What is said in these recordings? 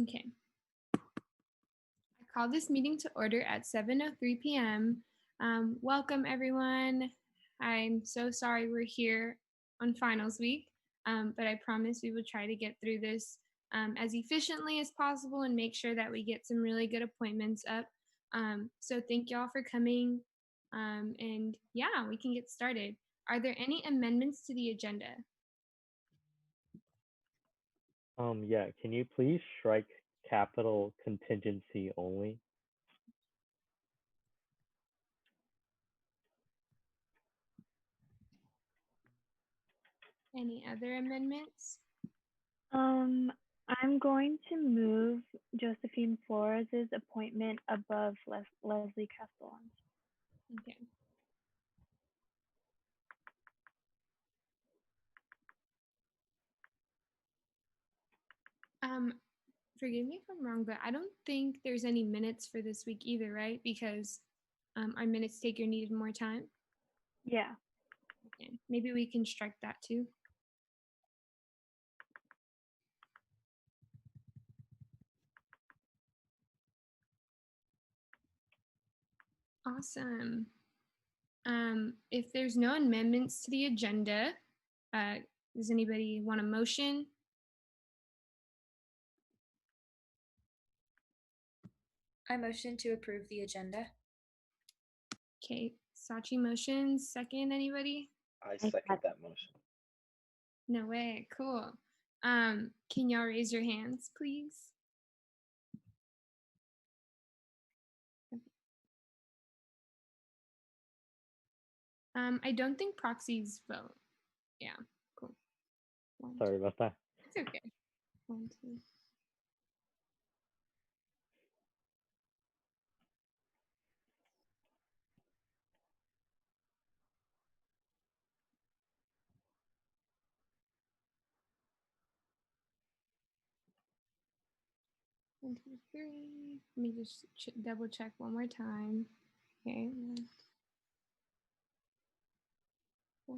Okay. I call this meeting to order at 7:03 p.m. Welcome, everyone. I'm so sorry we're here on finals week, but I promise we will try to get through this as efficiently as possible and make sure that we get some really good appointments up. So thank y'all for coming. And yeah, we can get started. Are there any amendments to the agenda? Yeah, can you please strike capital contingency only? Any other amendments? I'm going to move Josephine Flores' appointment above Leslie Castellan. Okay. Forgive me if I'm wrong, but I don't think there's any minutes for this week either, right? Because our minutes taker needed more time. Yeah. Okay. Maybe we can strike that too. Awesome. If there's no amendments to the agenda, does anybody want a motion? I motion to approve the agenda. Okay, Sachi motions. Second, anybody? I second that motion. No way. Cool. Can y'all raise your hands, please? I don't think proxies vote. Yeah, cool. Sorry about that. It's okay. 1, 2. One, 2, 3. Let me just double check one more time. Okay. 1, 2, 4.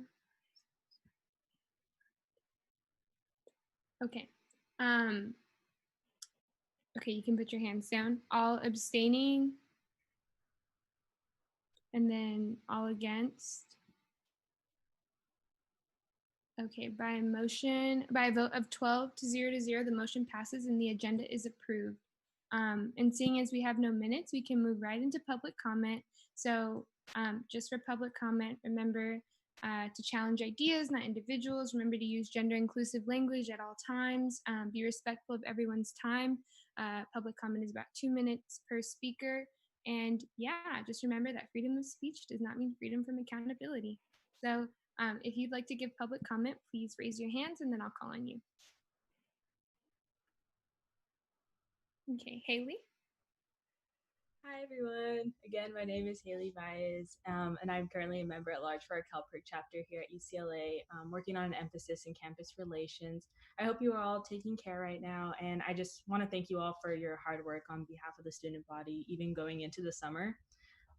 Okay. Okay, you can put your hands down. All abstaining. And then all against. Okay, by a vote of 12 to 0, the motion passes and the agenda is approved. And seeing as we have no minutes, we can move right into public comment. So just for public comment, remember to challenge ideas, not individuals. Remember to use gender inclusive language at all times. Be respectful of everyone's time. Public comment is about 2 minutes per speaker. And yeah, just remember that freedom of speech does not mean freedom from accountability. So if you'd like to give public comment, please raise your hands and then I'll call on you. Okay, Haley. Hi, everyone. Again, my name is Haley Baez, and I'm currently a member at large for our Cpoe chapter here at UCLA, working on an emphasis in campus relations. I hope you are all taking care right now, and I just want to thank you all for your hard work on behalf of the student body, even going into the summer.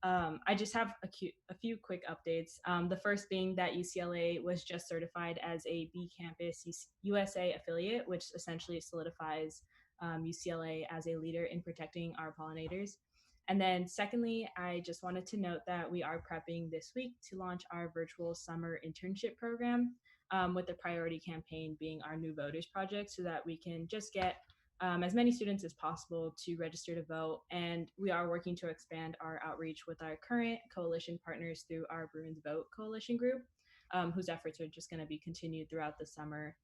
I just have a few quick updates. The first being that UCLA was just certified as a B Campus USA affiliate, which essentially solidifies UCLA as a leader in protecting our pollinators. And then secondly, I just wanted to note that we are prepping this week to launch our virtual summer internship program, with the priority campaign being our New Voters Project, so that we can just get as many students as possible to register to vote. And we are working to expand our outreach with our current coalition partners through our Bruins Vote coalition group, whose efforts are just going to be continued throughout the summer.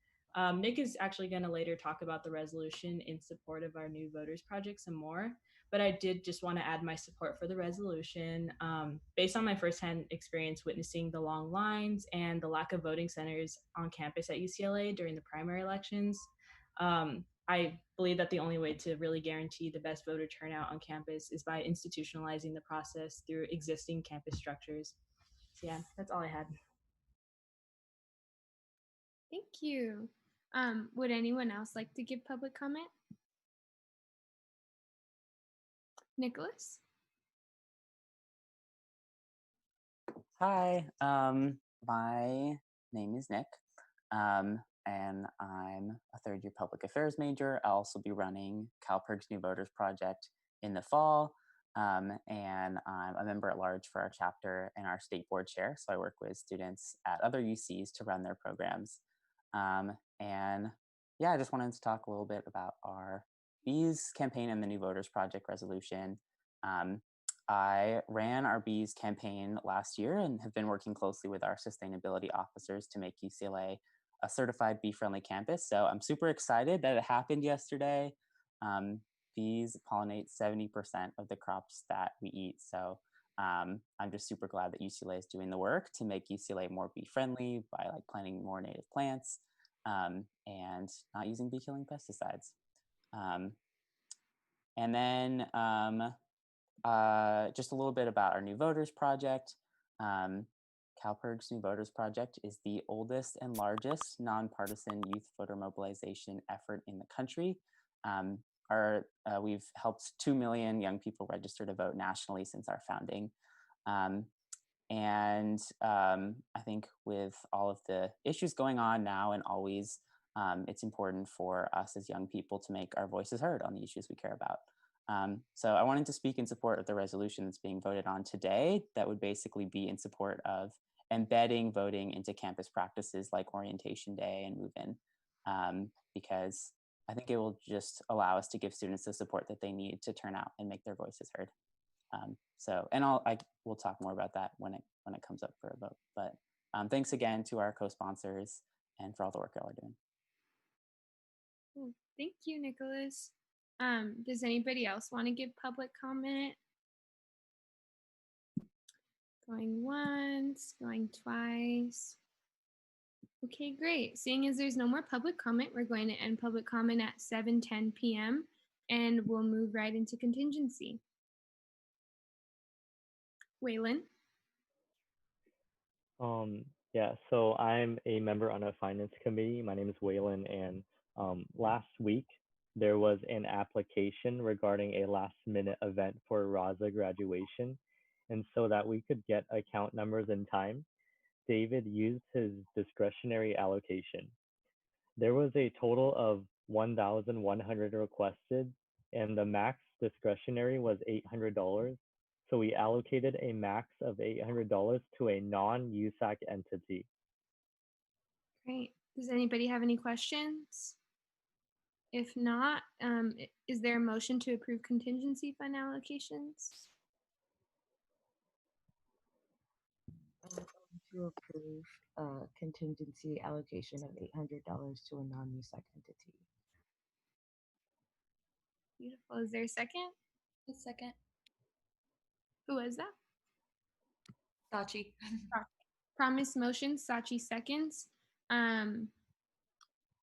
Nick is actually going to later talk about the resolution in support of our New Voters Project some more, but I did just want to add my support for the resolution. Based on my firsthand experience witnessing the long lines and the lack of voting centers on campus at UCLA during the primary elections, I believe that the only way to really guarantee the best voter turnout on campus is by institutionalizing the process through existing campus structures. So yeah, that's all I had. Thank you. Would anyone else like to give public comment? Nicholas? Hi, my name is Nick. and I'm a third-year public affairs major. I'll also be running CalPERG's New Voters Project in the fall, and I'm a member at large for our chapter and our state board chair. So I work with students at other UCs to run their programs. And yeah, I just wanted to talk a little bit about our Bees campaign and the New Voters Project resolution. I ran our Bees campaign last year and have been working closely with our sustainability officers to make UCLA a certified bee-friendly campus. So I'm super excited that it happened yesterday. Bees pollinate 70% of the crops that we eat. So I'm just super glad that UCLA is doing the work to make UCLA more bee-friendly by like planting more native plants and not using bee-killing pesticides. And then just a little bit about our New Voters Project. CalPERG's New Voters Project is the oldest and largest nonpartisan youth voter mobilization effort in the country. We've helped 2 million young people register to vote nationally since our founding. I think with all of the issues going on now and always, it's important for us as young people to make our voices heard on the issues we care about. So I wanted to speak in support of the resolution that's being voted on today that would basically be in support of embedding voting into campus practices like orientation day and move-in, because I think it will just allow us to give students the support that they need to turn out and make their voices heard. We'll talk more about that when it comes up for a vote. But thanks again to our co-sponsors and for all the work y'all are doing. Cool. Thank you, Nicholas. Does anybody else want to give public comment? Going once, going twice. Okay, great. Seeing as there's no more public comment, we're going to end public comment at 7:10 p.m. and we'll move right into contingency. Waylon? Yeah, so I'm a member on a finance committee. My name is Waylon, and last week there was an application regarding a last-minute event for Raza graduation. And so that we could get account numbers in time, David used his discretionary allocation. There was a total of 1,100 requested, and the max discretionary was $800. So we allocated a max of $800 to a non-USAC entity. Great. Does anybody have any questions? If not, is there a motion to approve contingency fund allocations? To approve contingency allocation of $800 to a non-USAC entity. Beautiful. Is there a second? A second. Who was that? Sachi. Promise motion, Sachi seconds.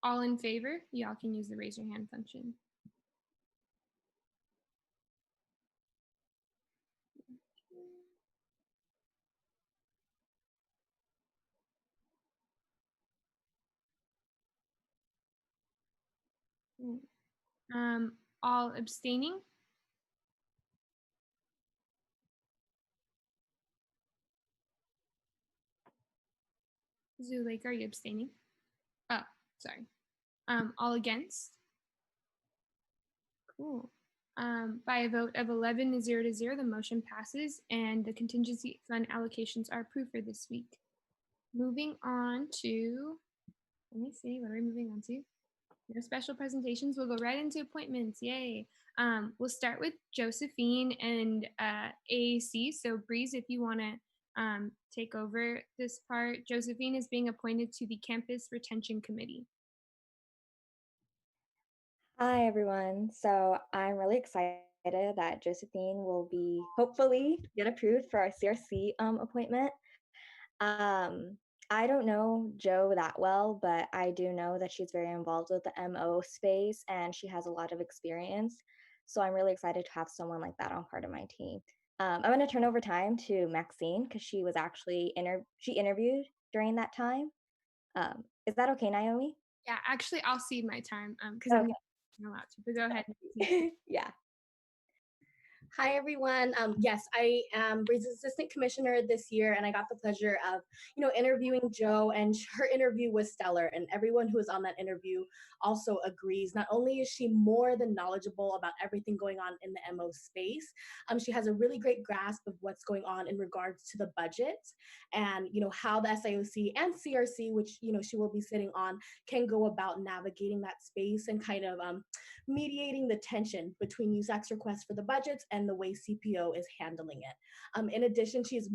All in favor? Y'all can use the raise your hand function. All abstaining? Zuleika, are you abstaining? Oh, sorry. All against? Cool. By a vote of 11 to 0 to 0, the motion passes and the contingency fund allocations are approved for this week. Moving on to, let me see, what are we moving on to? No special presentations. We'll go right into appointments. Yay. We'll start with Josephine and AAC. So Breeze, if you want to take over this part. Josephine is being appointed to the Campus Retention Committee. Hi, everyone. So I'm really excited that Josephine will be hopefully get approved for our CRC appointment. I don't know Jo that well, but I do know that she's very involved with the MO space and she has a lot of experience. So I'm really excited to have someone like that on part of my team. I'm going to turn over time to Maxine because she was actually she interviewed during that time. Is that okay, Naomi? Yeah, actually, I'll cede my time because Okay. I'm not allowed to, but go ahead. Yeah. Hi, everyone. Yes, I am Breeze's assistant commissioner this year, and I got the pleasure of, interviewing Joe, and her interview was stellar. And everyone who was on that interview also agrees. Not only is she more than knowledgeable about everything going on in the MO space, she has a really great grasp of what's going on in regards to the budget and, how the SIOC and CRC, which, she will be sitting on, can go about navigating that space and kind of mediating the tension between USAC's request for the budgets and the way Cpoe is handling it. In addition, she's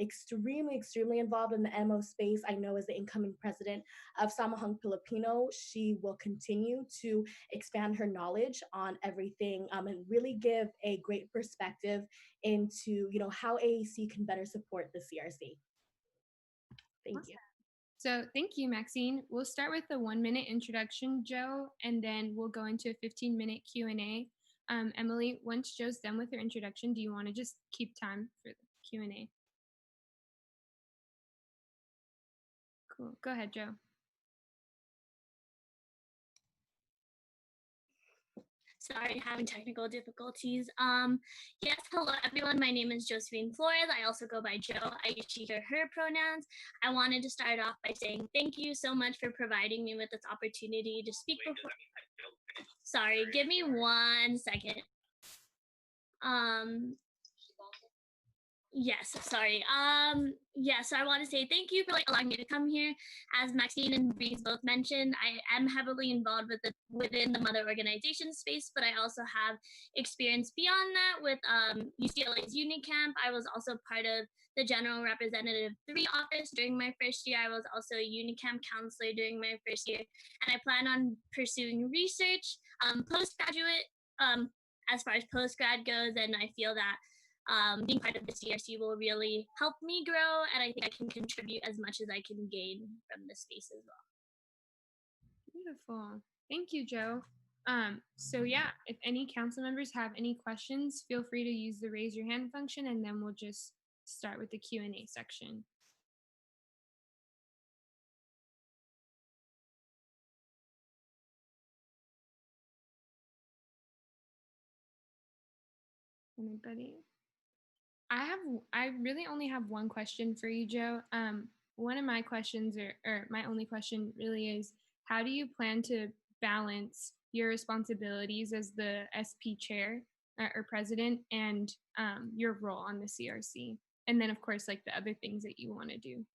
extremely involved in the MO space. I know as the incoming president of Samahang Filipino, she will continue to expand her knowledge on everything and really give a great perspective into how AAC can better support the CRC. Thank you. So thank you, Maxine. We'll start with the 1-minute introduction, Joe, and then we'll go into a 15-minute Q&A. Emily, once Joe's done with her introduction, do you want to just keep time for the Q&A? Cool. Go ahead, Joe. Sorry, having technical difficulties. Yes, hello everyone. My name is Josephine Flores. I also go by Joe. I use she, her pronouns. I wanted to start off by saying thank you so much for providing me with this opportunity to speak before. Sorry, give me 1 second. Yes, sorry. So I want to say thank you for allowing me to come here. As Maxine and Breeze both mentioned, I am heavily involved within the mother organization space, but I also have experience beyond that with UCLA's Unicamp. I was also part of the General Representative 3 office during my first year. I was also a Unicamp counselor during my first year, and I plan on pursuing research postgraduate as far as postgrad goes, and I feel that being part of the CRC will really help me grow, and I think I can contribute as much as I can gain from this space as well. Beautiful. Thank you, Joe. So yeah, if any council members have any questions, feel free to use the raise your hand function, and then we'll just start with the Q&A section. Anybody? I really only have one question for you, Joe. One of my questions, or my only question really is, how do you plan to balance your responsibilities as the SP chair or president and your role on the CRC? And then of course, the other things that you want to do.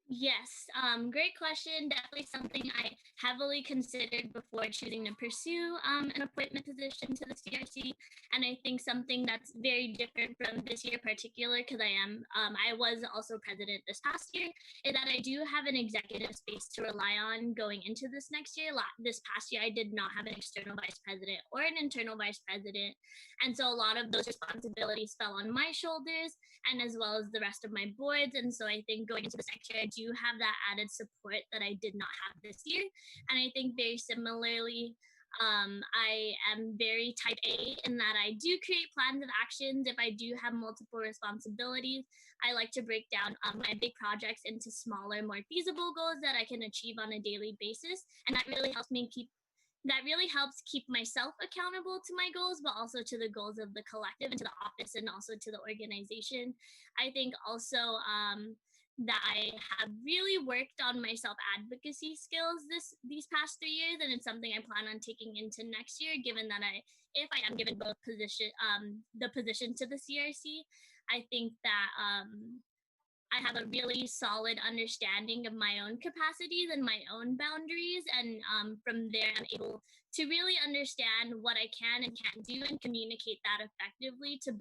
Yes, great question. Definitely something I heavily considered before choosing to pursue an appointment position to the CRC. And I think something that's very different from this year in particular, because I was also president this past year, is that I do have an executive space to rely on going into this next year. This past year, I did not have an external vice president or an internal vice president. And so a lot of those responsibilities fell on my shoulders, and as well as the rest of my boards. And so I think going into this next year, I do have that added support that I did not have this year. And I think very similarly, I am very type A in that I do create plans of actions. If I do have multiple responsibilities, I like to break down my big projects into smaller, more feasible goals that I can achieve on a daily basis. And that really helps keep myself accountable to my goals, but also to the goals of the collective and to the office and also to the organization. I think also that I have really worked on my self-advocacy skills these past 3 years, and it's something I plan on taking into next year, given that if I am given both the position to the CRC, I think that I have a really solid understanding of my own capacities and my own boundaries. And from there, I'm able to really understand what I can and can't do and communicate that effectively to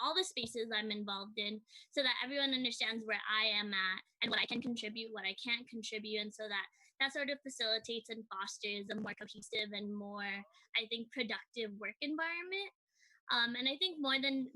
all the spaces I'm involved in, so that everyone understands where I am at and what I can contribute, what I can't contribute. And so that sort of facilitates and fosters a more cohesive and more, I think, productive work environment. And I think more than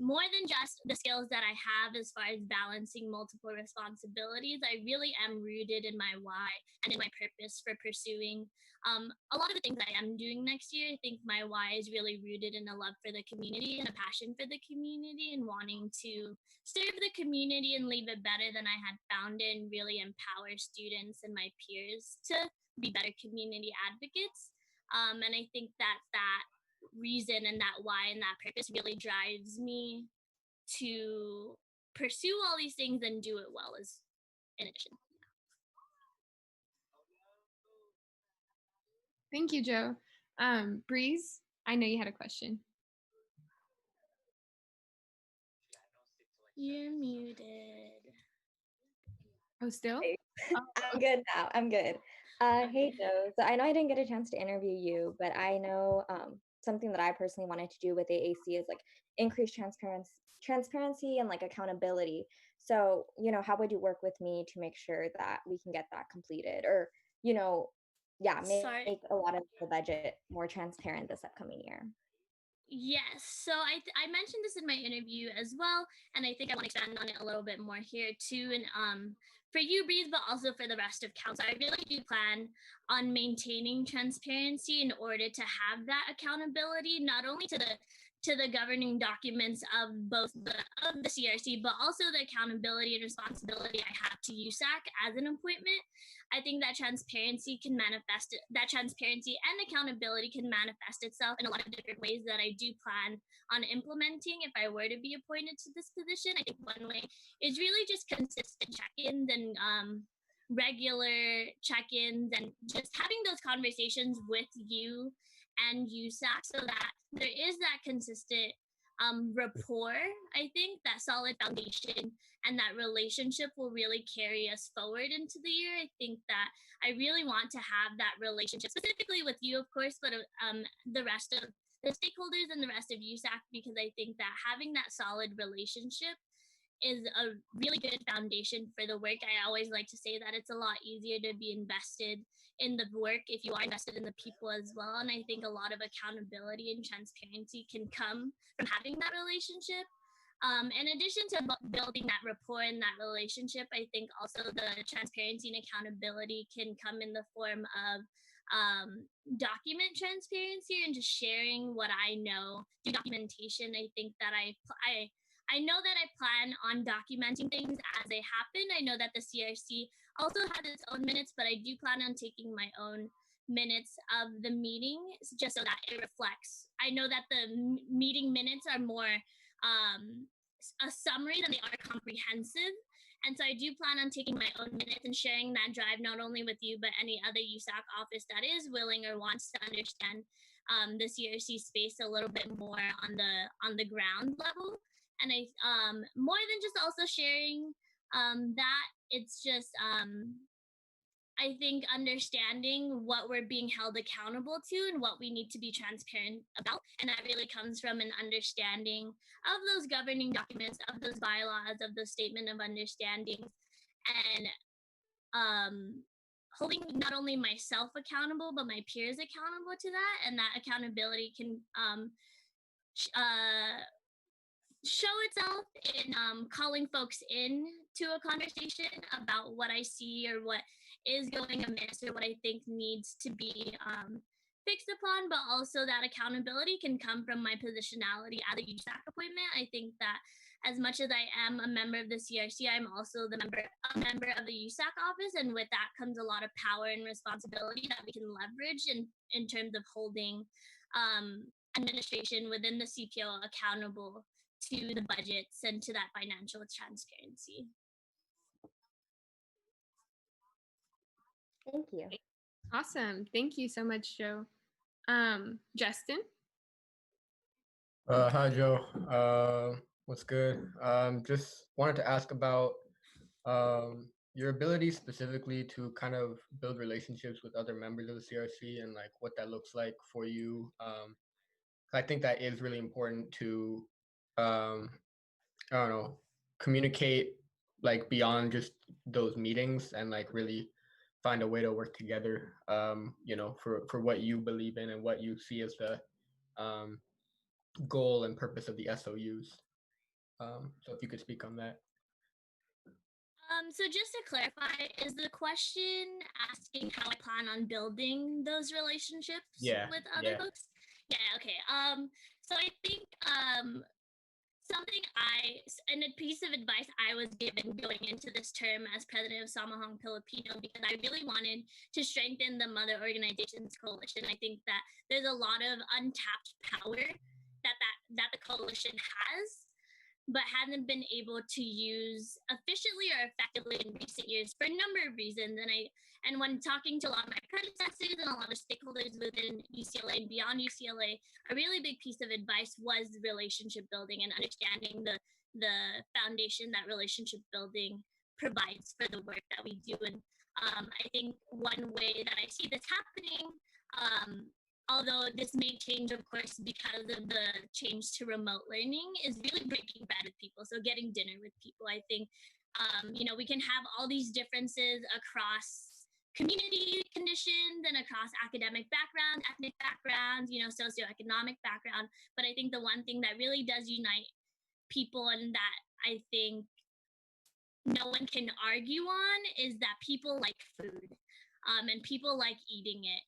just the skills that I have as far as balancing multiple responsibilities, I really am rooted in my why and in my purpose for pursuing a lot of the things I am doing next year. I think my why is really rooted in a love for the community and a passion for the community and wanting to serve the community and leave it better than I had found it, and really empower students and my peers to be better community advocates. And I think that reason and that why and that purpose really drives me to pursue all these things and do it well as in addition. Thank you, Joe. Breeze, I know you had a question. You're muted. Oh, still? I'm good now. I'm good. Hey, Joe. So I know I didn't get a chance to interview you, but I know something that I personally wanted to do with AAC is like increase transparency and like accountability. So, how would you work with me to make sure that we can get that completed, or, make a lot of the budget more transparent this upcoming year? Yes, so I mentioned this in my interview as well, and I think I want to expand on it a little bit more here too. And for you, Breeze, but also for the rest of council, I really do plan on maintaining transparency in order to have that accountability, not only to the governing documents of both of the CRC, but also the accountability and responsibility I have to USAC as an appointment. I think that transparency and accountability can manifest itself in a lot of different ways that I do plan on implementing if I were to be appointed to this position. I think one way is really just consistent check-ins and regular check-ins and just having those conversations with you and USAC so that there is that consistent rapport. I think that solid foundation and that relationship will really carry us forward into the year. I think that I really want to have that relationship specifically with you, of course, but the rest of the stakeholders and the rest of USAC, because I think that having that solid relationship is a really good foundation for the work. I always like to say that it's a lot easier to be invested in the work if you are invested in the people as well. And I think a lot of accountability and transparency can come from having that relationship. In addition to building that rapport and that relationship, I think also the transparency and accountability can come in the form of document transparency and just sharing what I know through documentation. I think that I know that I plan on documenting things as they happen. I know that the CRC also has its own minutes, but I do plan on taking my own minutes of the meeting just so that it reflects. I know that the meeting minutes are more a summary than they are comprehensive. And so I do plan on taking my own minutes and sharing that drive not only with you, but any other USAC office that is willing or wants to understand the CRC space a little bit more on the ground level. And I more than just also sharing that, it's just I think understanding what we're being held accountable to and what we need to be transparent about. And that really comes from an understanding of those governing documents, of those bylaws, of the statement of understanding, and holding not only myself accountable, but my peers accountable to that. And that accountability can show itself in calling folks in to a conversation about what I see or what is going amiss or what I think needs to be fixed upon, but also that accountability can come from my positionality at a USAC appointment. I think that as much as I am a member of the CRC, I'm also a member of the USAC office, and with that comes a lot of power and responsibility that we can leverage in terms of holding administration within the Cpoe accountable to the budgets and to that financial transparency. Thank you. Awesome. Thank you so much, Joe. Justin? Hi, Joe. What's good? Just wanted to ask about your ability specifically to kind of build relationships with other members of the CRC and like what that looks like for you. I think that is really important to, I don't know, communicate like beyond just those meetings and like really find a way to work together, for what you believe in and what you see as the goal and purpose of the SOUs. So if you could speak on that. So just to clarify, is the question asking how I plan on building those relationships with other folks? Yeah, okay. So I think and a piece of advice I was given going into this term as president of Samahang Filipino, because I really wanted to strengthen the Mother Organizations Coalition. I think that there's a lot of untapped power that the coalition has, but hasn't been able to use efficiently or effectively in recent years for a number of reasons. And when talking to a lot of my predecessors and a lot of stakeholders within UCLA and beyond UCLA, a really big piece of advice was relationship building and understanding the foundation that relationship building provides for the work that we do. And I think one way that I see this happening, although this may change, of course, because of the change to remote learning, is really breaking bread with people. So getting dinner with people. I think, we can have all these differences across community conditions and across academic backgrounds, ethnic backgrounds, socioeconomic background. But I think the one thing that really does unite people, and that I think no one can argue on, is that people like food, and people like eating it.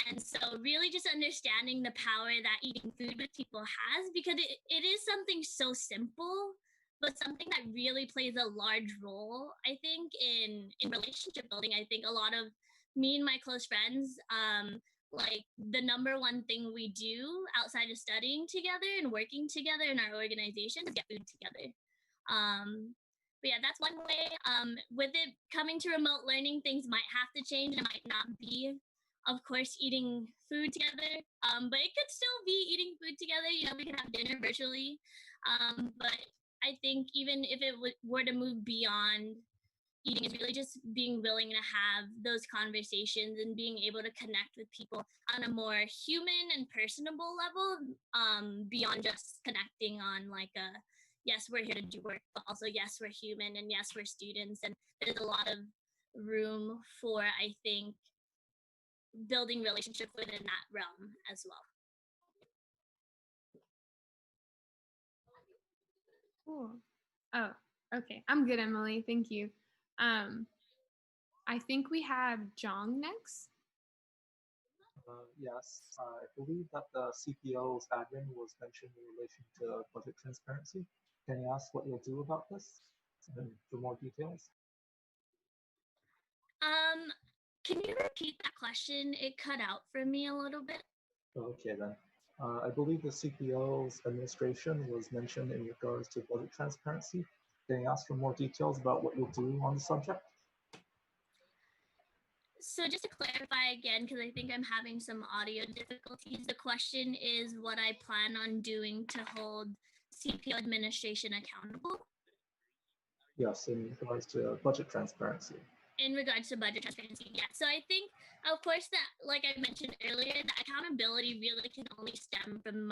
And so really just understanding the power that eating food with people has, because it is something so simple, but something that really plays a large role, I think, in relationship building. I think a lot of me and my close friends, like the number one thing we do outside of studying together and working together in our organization is get food together. But yeah, that's one way. With it coming to remote learning, things might have to change. It might not be, of course, eating food together, but it could still be eating food together. We can have dinner virtually. But I think even if it were to move beyond eating, is really just being willing to have those conversations and being able to connect with people on a more human and personable level, beyond just connecting on like yes, we're here to do work, but also yes, we're human, and yes, we're students. And there's a lot of room for, I think, building relationship within that realm as well. Cool. Oh, okay. I'm good, Emily. Thank you. I think we have Jong next. Yes, I believe that the CPO's admin was mentioned in relation to budget transparency. Can you ask what you'll do about this and for more details? Can you repeat that question? It cut out for me a little bit. Okay then. I believe the CPO's administration was mentioned in regards to budget transparency. Can you ask for more details about what you'll do on the subject? So just to clarify again, because I think I'm having some audio difficulties, the question is what I plan on doing to hold CPO administration accountable? Yes, in regards to budget transparency. In regards to budget transparency, yeah. So I think, of course, that, like I mentioned earlier, the accountability really can only stem from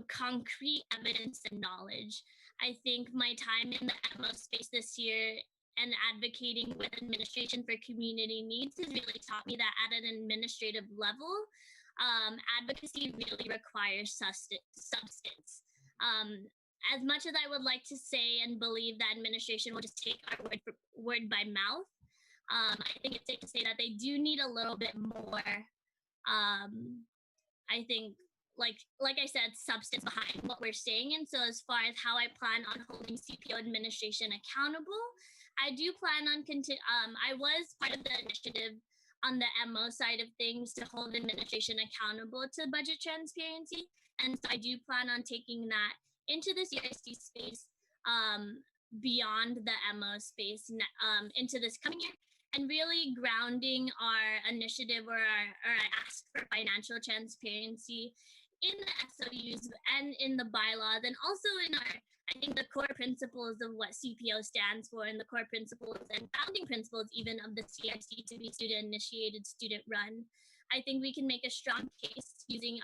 concrete evidence and knowledge. I think my time in the MO space this year and advocating with administration for community needs has really taught me that at an administrative level, advocacy really requires substance. As much as I would like to say and believe that administration will just take our word by mouth, I think it's safe to say that they do need a little bit more, I think, like I said, substance behind what we're saying. And so as far as how I plan on holding CPO administration accountable, I do plan on I was part of the initiative on the MO side of things to hold administration accountable to budget transparency. And so I do plan on taking that into the CRC space, beyond the MO space, into this coming year, and really grounding our initiative or our ask for financial transparency in the SOUs and in the bylaws, and also in I think the core principles of what CPO stands for, and the core principles and founding principles even of the CRC to be student-initiated, student-run. I think we can make a strong case using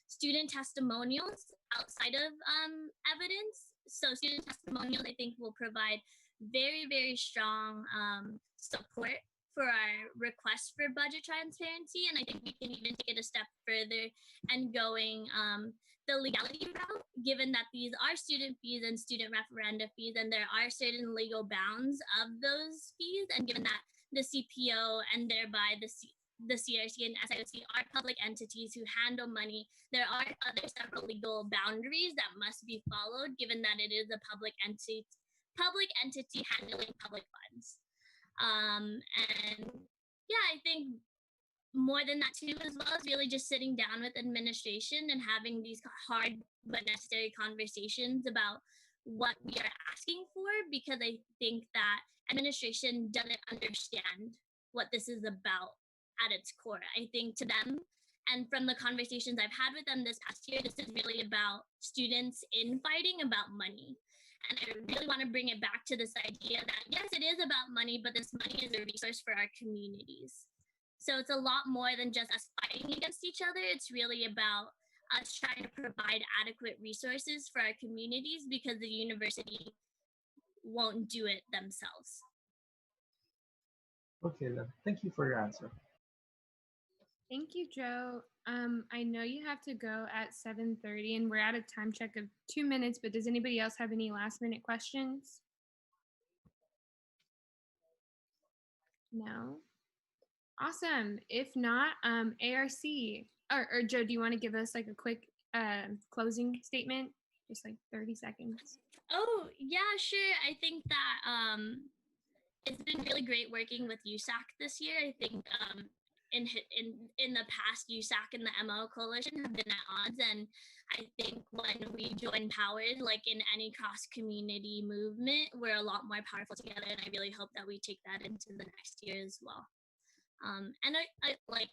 student testimonials outside of evidence. So student testimonials, I think, will provide very, very strong support for our request for budget transparency. And I think we can even take it a step further and going the legality route, given that these are student fees and student referenda fees, and there are certain legal bounds of those fees, and given that the CPO and thereby the CRC and SIOC are public entities who handle money, there are other several legal boundaries that must be followed, given that it is a public entity handling public funds. And yeah, I think more than that too, as well as really just sitting down with administration and having these hard but necessary conversations about what we are asking for, because I think that administration doesn't understand what this is about at its core. I think to them, and from the conversations I've had with them this past year, this is really about students infighting about money. And I really want to bring it back to this idea that, yes, it is about money, but this money is a resource for our communities. So it's a lot more than just us fighting against each other. It's really about us trying to provide adequate resources for our communities, because the university won't do it themselves. Okay, then. Thank you for your answer. Thank you, Joe. I know you have to go at 7:30 and we're at a time check of 2 minutes, but does anybody else have any last minute questions? No? Awesome. If not, ARC, or Joe, do you want to give us like a quick closing statement? Just like 30 seconds. Oh, yeah, sure. I think that it's been really great working with USAC this year. I think in the past, USAC and the MO coalition have been at odds, and I think when we join powers, like in any cross-community movement, we're a lot more powerful together, and I really hope that we take that into the next year as well. And I like,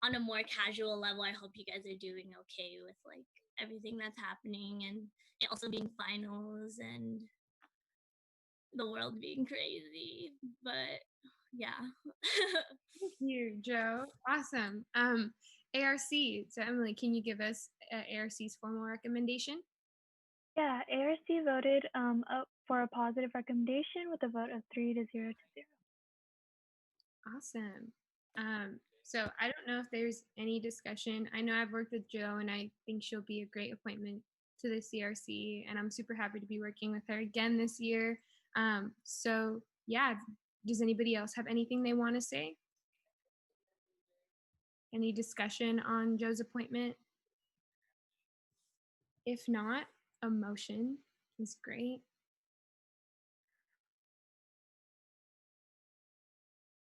on a more casual level, I hope you guys are doing okay with like everything that's happening, and it also being finals and the world being crazy. But yeah. Thank you, Joe. Awesome. ARC. So Emily, can you give us ARC's formal recommendation? Yeah, ARC voted up for a positive recommendation with a vote of 3 to 0 to 0. Awesome. So I don't know if there's any discussion. I know I've worked with Joe and I think she'll be a great appointment to the CRC, and I'm super happy to be working with her again this year. So yeah, does anybody else have anything they want to say? Any discussion on Joe's appointment? If not, a motion is great.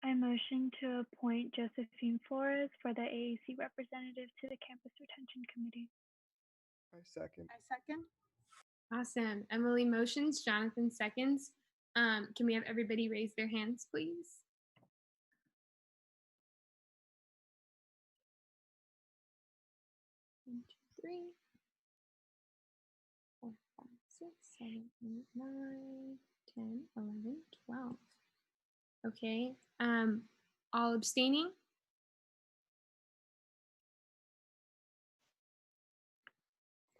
I motion to appoint Josephine Flores for the AAC representative to the Campus Retention Committee. I second. Awesome. Emily motions, Jonathan seconds. Can we have everybody raise their hands, please? One, two, 3, 4, 5, 6, 7, 8, 9, 10, 11, 12. Okay. All abstaining?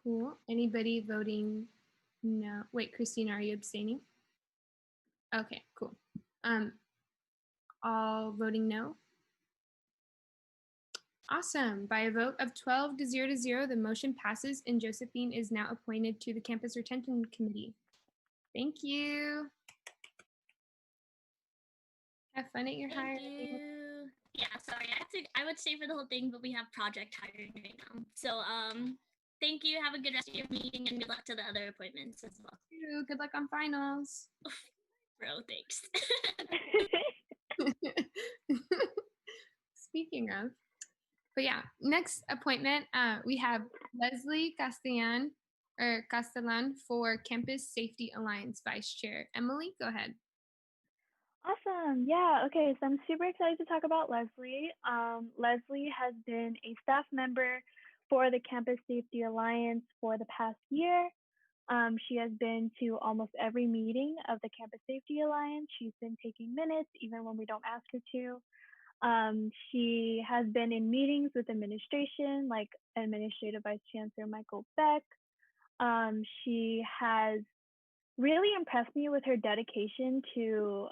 Cool. Anybody voting no? Wait, Christina, are you abstaining? Okay, cool. All voting no? Awesome. By a vote of 12 to 0 to 0, the motion passes and Josephine is now appointed to the Campus Retention Committee. Thank you. Have fun at your hiring. Thank you. Yeah, sorry, I would stay for the whole thing, but we have project hiring right now. So thank you. Have a good rest of your meeting and good luck to the other appointments as well. Good luck on finals. Bro, thanks. Speaking of, but yeah, next appointment, we have Leslie Castellan for Campus Safety Alliance Vice Chair. Emily, go ahead. Awesome. Yeah. Okay. So I'm super excited to talk about Leslie. Leslie has been a staff member for the Campus Safety Alliance for the past year. She has been to almost every meeting of the Campus Safety Alliance. She's been taking minutes even when we don't ask her to. She has been in meetings with administration, like Administrative Vice Chancellor Michael Beck. She has really impressed me with her dedication to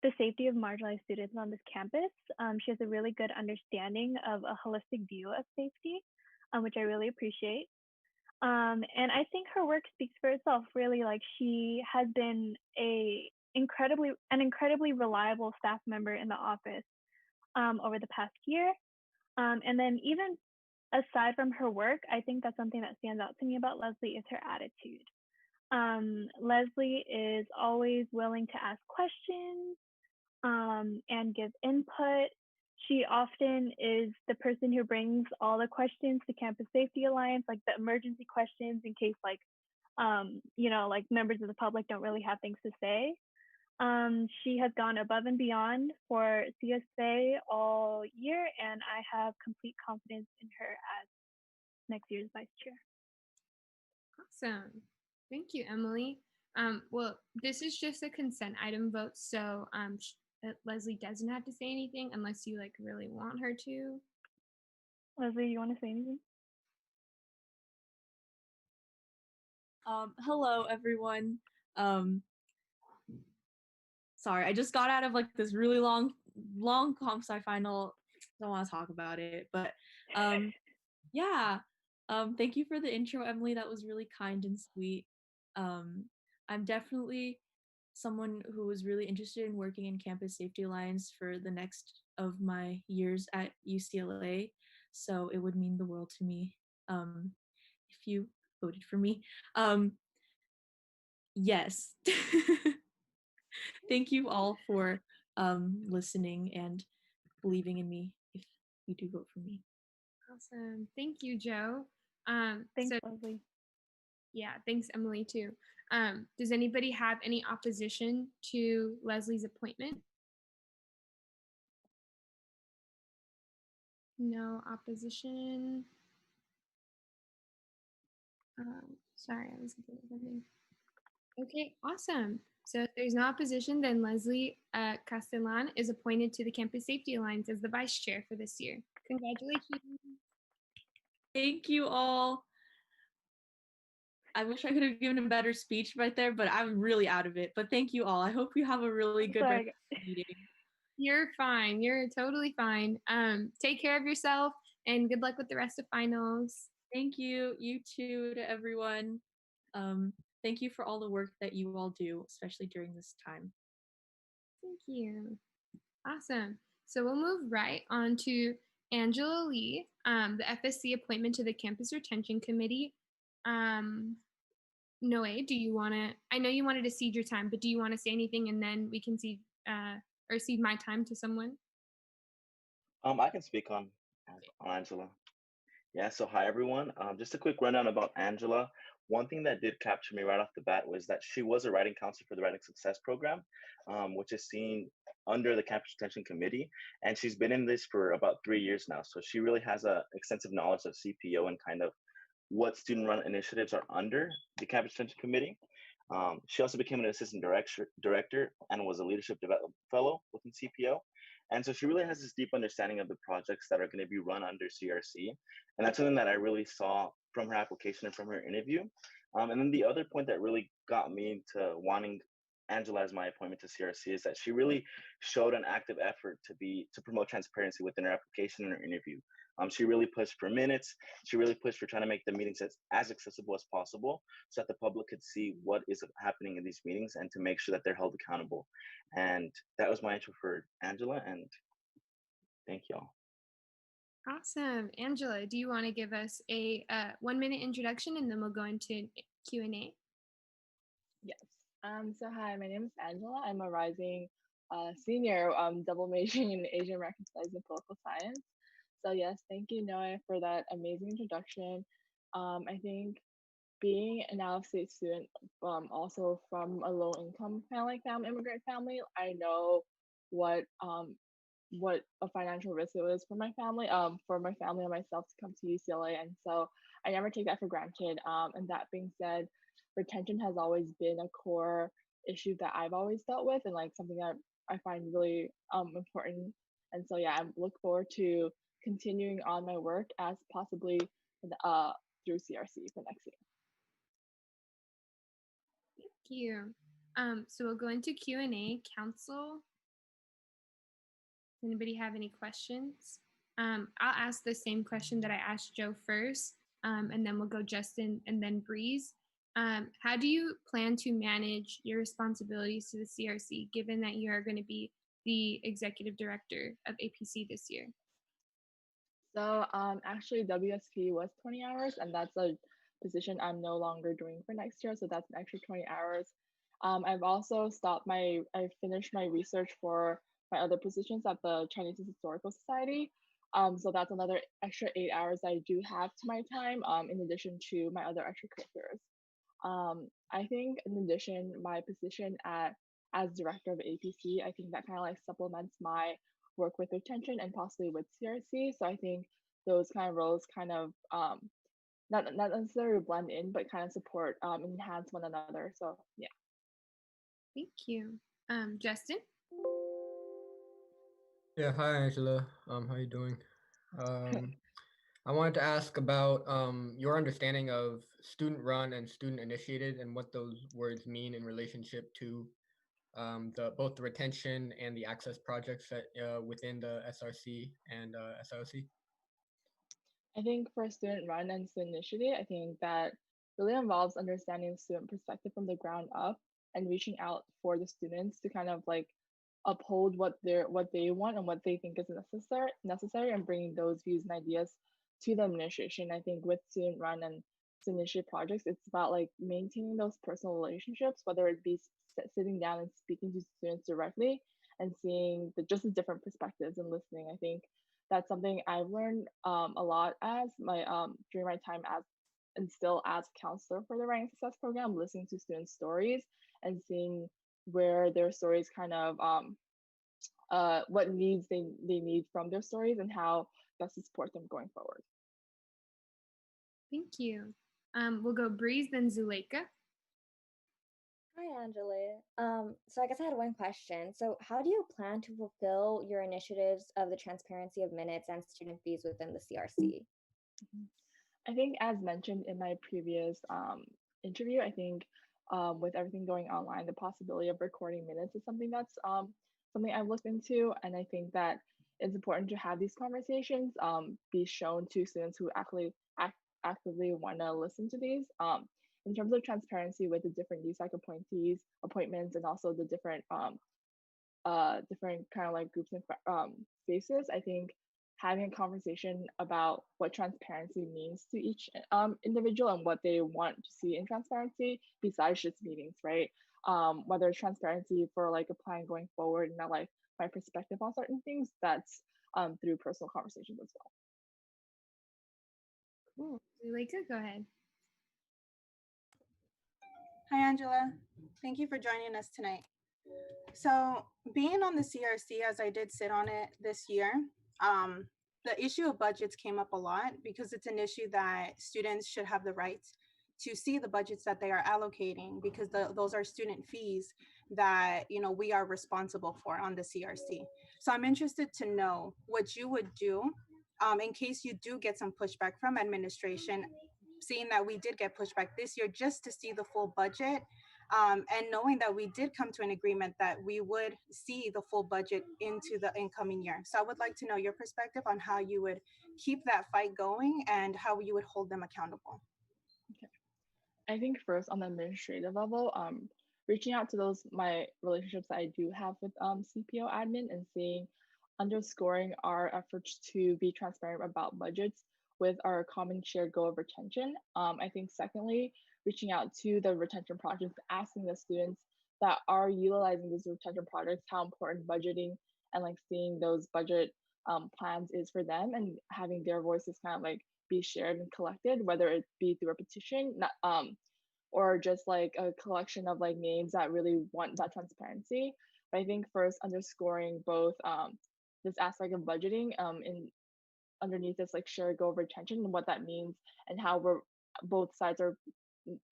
the safety of marginalized students on this campus. She has a really good understanding of a holistic view of safety, which I really appreciate. And I think her work speaks for itself, really. Like, she has been an incredibly reliable staff member in the office. over the past year. And then even aside from her work, I think that's something that stands out to me about Leslie is her attitude. Leslie is always willing to ask questions and give input. She often is the person who brings all the questions to Campus Safety Alliance, like the emergency questions in case like, like members of the public don't really have things to say. She has gone above and beyond for CSA all year, and I have complete confidence in her as next year's vice chair. Awesome. Thank you, Emily. Well, this is just a consent item vote, so Leslie doesn't have to say anything unless you like really want her to. Leslie, you want to say anything? Hello, everyone. Sorry, I just got out of like this really long comp sci final. Don't want to talk about it, but yeah. Thank you for the intro, Emily. That was really kind and sweet. I'm definitely someone who was really interested in working in Campus Safety Alliance for the next of my years at UCLA. So it would mean the world to me if you voted for me. Yes. Thank you all for listening and believing in me if you do vote for me. Awesome. Thank you, Joe. Thanks, Leslie. Yeah, thanks, Emily, too. Does anybody have any opposition to Leslie's appointment? No opposition. Sorry, I was looking at something. Okay, awesome. So if there's no opposition, then Leslie Castellan is appointed to the Campus Safety Alliance as the vice chair for this year. Congratulations. Thank you all. I wish I could have given a better speech right there, but I'm really out of it. But thank you all. I hope you have a really good meeting. You're fine. You're totally fine. Take care of yourself and good luck with the rest of finals. Thank you. You too, to everyone. Thank you for all the work that you all do, especially during this time. Thank you. Awesome. So we'll move right on to Angela Lee, the FSC appointment to the Campus Retention Committee. Noe, do you want to, I know you wanted to cede your time, but do you want to say anything and then we can cede my time to someone? I can speak on Angela. Yeah, so hi everyone. Just a quick rundown about Angela. One thing that did capture me right off the bat was that she was a writing counselor for the Writing Success Program, which is seen under the Campus Retention Committee. And she's been in this for about 3 years now. So she really has a extensive knowledge of Cpoe and kind of what student-run initiatives are under the Campus Retention Committee. She also became an assistant director and was a leadership development fellow within Cpoe. And so she really has this deep understanding of the projects that are going to be run under CRC. And that's something that I really saw from her application and from her interview. And then the other point that really got me to wanting Angela as my appointment to CRC is that she really showed an active effort to promote transparency within her application and her interview. She really pushed for minutes. She really pushed for trying to make the meetings as accessible as possible so that the public could see what is happening in these meetings and to make sure that they're held accountable. And that was my intro for Angela, and thank y'all. Awesome. Angela, do you want to give us a 1-minute introduction and then we'll go into Q&A? Yes. So hi, my name is Angela. I'm a rising senior double majoring in Asian American Studies and Political Science. So yes, thank you, Noah, for that amazing introduction. I think being an out-of-state student, also from a low-income immigrant family, I know what a financial risk it was for my family and myself to come to UCLA, and so I never take that for granted. And that being said, retention has always been a core issue that I've always dealt with, and like something that I find really important. And so yeah, I look forward to continuing on my work as possibly through CRC for next year. Thank you. So we'll go into Q&A. Council, does anybody have any questions? I'll ask the same question that I asked Joe first, and then we'll go Justin and then Breeze. How do you plan to manage your responsibilities to the CRC, given that you are going to be the executive director of APC this year? So actually WSP was 20 hours, and that's a position I'm no longer doing for next year. So that's an extra 20 hours. I've also I finished my research for my other positions at the Chinese Historical Society. So that's another extra 8 hours I do have to my time, in addition to my other extracurriculars. I think in addition, my position as director of APC, I think that kind of like supplements my work with retention and possibly with CRC. So I think those kind of roles kind of not necessarily blend in, but kind of support enhance one another. So yeah. Thank you. Justin? Yeah, hi Angela. How you doing? I wanted to ask about your understanding of student run and student initiated and what those words mean in relationship to both the retention and the access projects that within the SRC and SLC. I think for student run and student initiative, I think that really involves understanding the student perspective from the ground up and reaching out for the students to kind of like uphold what they want and what they think is necessary and bringing those views and ideas to the administration. I think with student run and student initiative projects, it's about like maintaining those personal relationships, whether it be sitting down and speaking to students directly and seeing just the different perspectives and listening. I think that's something I've learned a lot as my during my time as and still as a counselor for the Writing Success Program, listening to students' stories and seeing where their stories kind of what needs they need from their stories and how best to support them going forward. Thank you. We'll go Breeze, then Zuleika. Hi, Angela. So I guess I had one question. So how do you plan to fulfill your initiatives of the transparency of minutes and student fees within the CRC? I think as mentioned in my previous interview, I think with everything going online, the possibility of recording minutes is something that's something I've looked into. And I think that it's important to have these conversations be shown to students who actively want to listen to these. In terms of transparency with the different USAC appointments, and also the different different kind of like groups and spaces, I think having a conversation about what transparency means to each individual and what they want to see in transparency besides just meetings, right? Whether it's transparency for like a plan going forward and not like my perspective on certain things, that's through personal conversations as well. Cool. Zuleika, go ahead. Hi, Angela. Thank you for joining us tonight. So being on the CRC, as I did sit on it this year, the issue of budgets came up a lot because it's an issue that students should have the right to see the budgets that they are allocating, because those are student fees that we are responsible for on the CRC. So I'm interested to know what you would do in case you do get some pushback from administration, seeing that we did get pushback this year, just to see the full budget, and knowing that we did come to an agreement that we would see the full budget into the incoming year. So I would like to know your perspective on how you would keep that fight going and how you would hold them accountable. Okay. I think first on the administrative level, reaching out to my relationships that I do have with Cpoe admin and underscoring our efforts to be transparent about budgets with our common shared goal of retention. I think secondly, reaching out to the retention projects, asking the students that are utilizing these retention projects how important budgeting and like seeing those budget plans is for them, and having their voices kind of like be shared and collected, whether it be through a petition, or just like a collection of like names that really want that transparency. But I think first underscoring both this aspect of budgeting underneath this like shared goal of retention and what that means, and how both sides are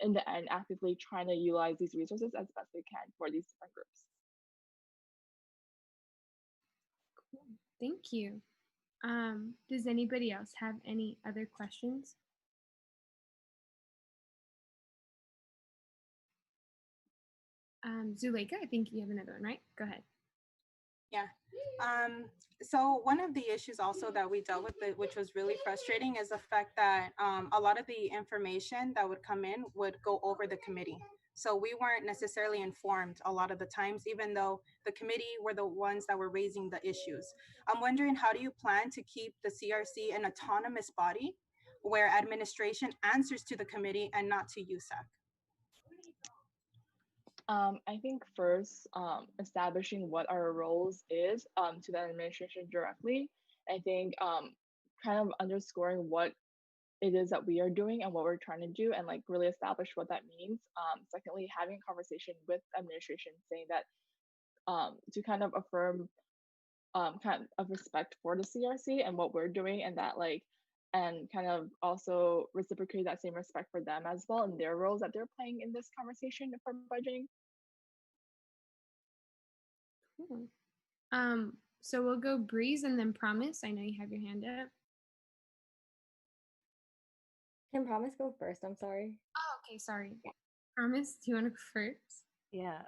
in the end actively trying to utilize these resources as best they can for these different groups. Cool. Thank you. Does anybody else have any other questions? Zuleika, I think you have another one, right? Go ahead. Yeah. So one of the issues also that we dealt with, which was really frustrating, is the fact that a lot of the information that would come in would go over the committee. So we weren't necessarily informed a lot of the times, even though the committee were the ones that were raising the issues. I'm wondering, how do you plan to keep the CRC an autonomous body where administration answers to the committee and not to USAC? I think first, establishing what our roles is to the administration directly. I think kind of underscoring what it is that we are doing and what we're trying to do, and like really establish what that means. Secondly, having a conversation with administration saying that to kind of affirm kind of respect for the CRC and what we're doing, and that like, and kind of also reciprocate that same respect for them as well and their roles that they're playing in this conversation for budgeting. Cool. So we'll go Breeze and then Promise. I know you have your hand up. Can Promise go first? I'm sorry. Oh, okay, sorry. Yeah. Promise, do you want to go first? Yeah,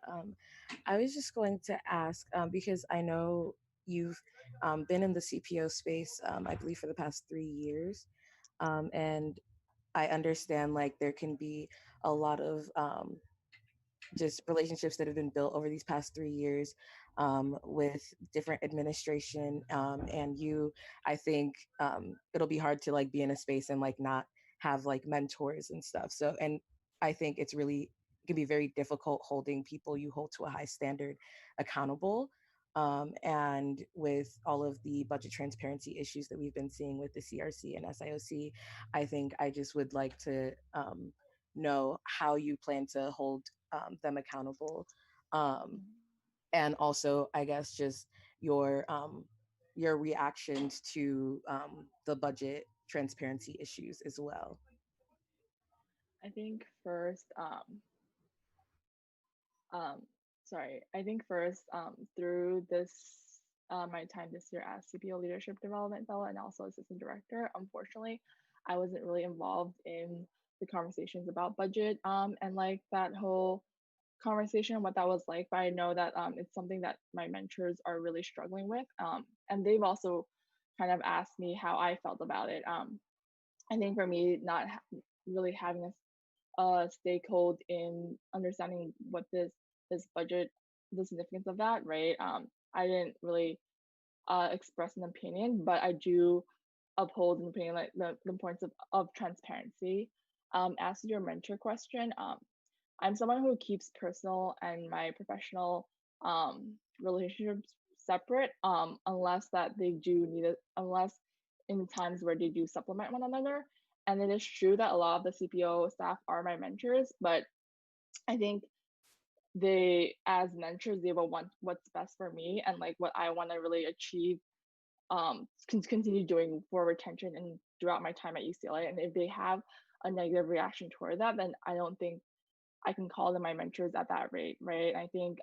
I was just going to ask because I know you've been in the CPO space, I believe, for the past 3 years, and I understand like there can be a lot of just relationships that have been built over these past 3 years with different administration, and I think it'll be hard to like be in a space and like not have like mentors and stuff. So, and I think it can be very difficult holding people you hold to a high standard accountable. And with all of the budget transparency issues that we've been seeing with the CRC and SIOC, I think I just would like to know how you plan to hold them accountable, and also I guess just your reactions to the budget transparency issues as well. I think first, through this my time this year as CPO Leadership Development Fellow and also Assistant Director, unfortunately, I wasn't really involved in the conversations about budget and like that whole conversation, what that was like. But I know that it's something that my mentors are really struggling with, and they've also kind of asked me how I felt about it. I think for me, not really having a stakeholder in understanding what this budget, the significance of that, right? I didn't really express an opinion, but I do uphold an opinion like the importance of transparency. As to your mentor question, I'm someone who keeps personal and my professional relationships separate, unless that they do need it, unless in times where they do supplement one another. And it is true that a lot of the CPO staff are my mentors, but I think they, as mentors, they will want what's best for me and like what I want to really achieve, continue doing for retention and throughout my time at UCLA. And if they have a negative reaction toward that, then I don't think I can call them my mentors at that rate, right? I think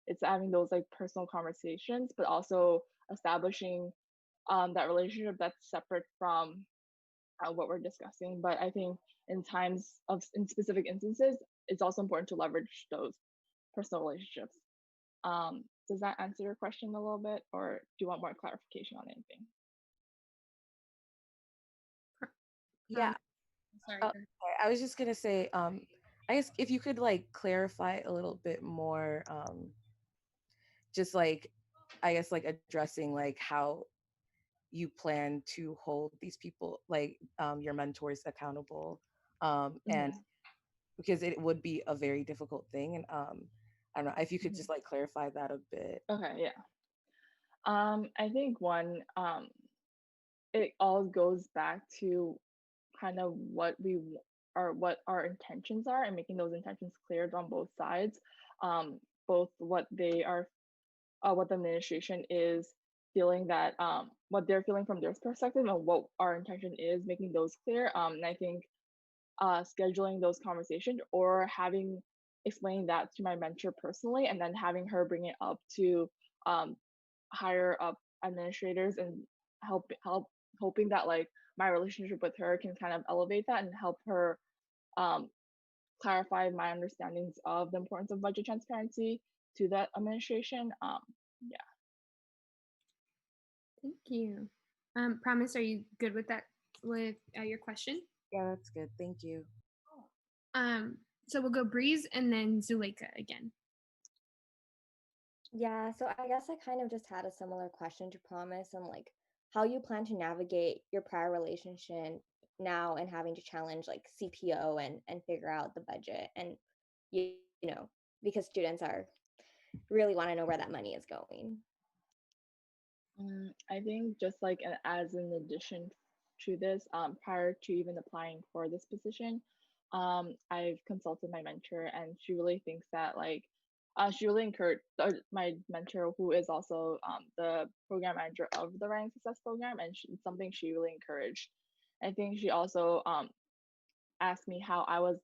it's having those like personal conversations, but also establishing that relationship that's separate from what we're discussing. But I think in specific instances, it's also important to leverage those personal relationships. Does that answer your question a little bit, or do you want more clarification on anything? Yeah. Sorry. I was just gonna say, I guess if you could like clarify a little bit more, just like, I guess like addressing like how you plan to hold these people, like your mentors, accountable, and because it would be a very difficult thing, and I don't know if you could just like clarify that a bit. Okay, yeah. I think one, it all goes back to kind of what our intentions are, and making those intentions clear on both sides, both what they are, what the administration is feeling, that what they're feeling from their perspective, and what our intention is, making those clear. And I think scheduling those conversations or explaining that to my mentor personally, and then having her bring it up to higher up administrators, and hoping that like my relationship with her can kind of elevate that and help her clarify my understandings of the importance of budget transparency to that administration. Yeah. Thank you. Promise, are you good with that, with your question? Yeah, that's good. Thank you. So we'll go Breeze and then Zuleika again. Yeah, so I guess I kind of just had a similar question to Promise and like how you plan to navigate your prior relationship now and having to challenge like CPO and figure out the budget and you know, because students are really want to know where that money is going. I think just like as an addition to this, prior to even applying for this position, I've consulted my mentor, and she really thinks that like she really encouraged my mentor, who is also the program manager of the Writing Success program, and it's something she really encouraged. I think she also asked me how I was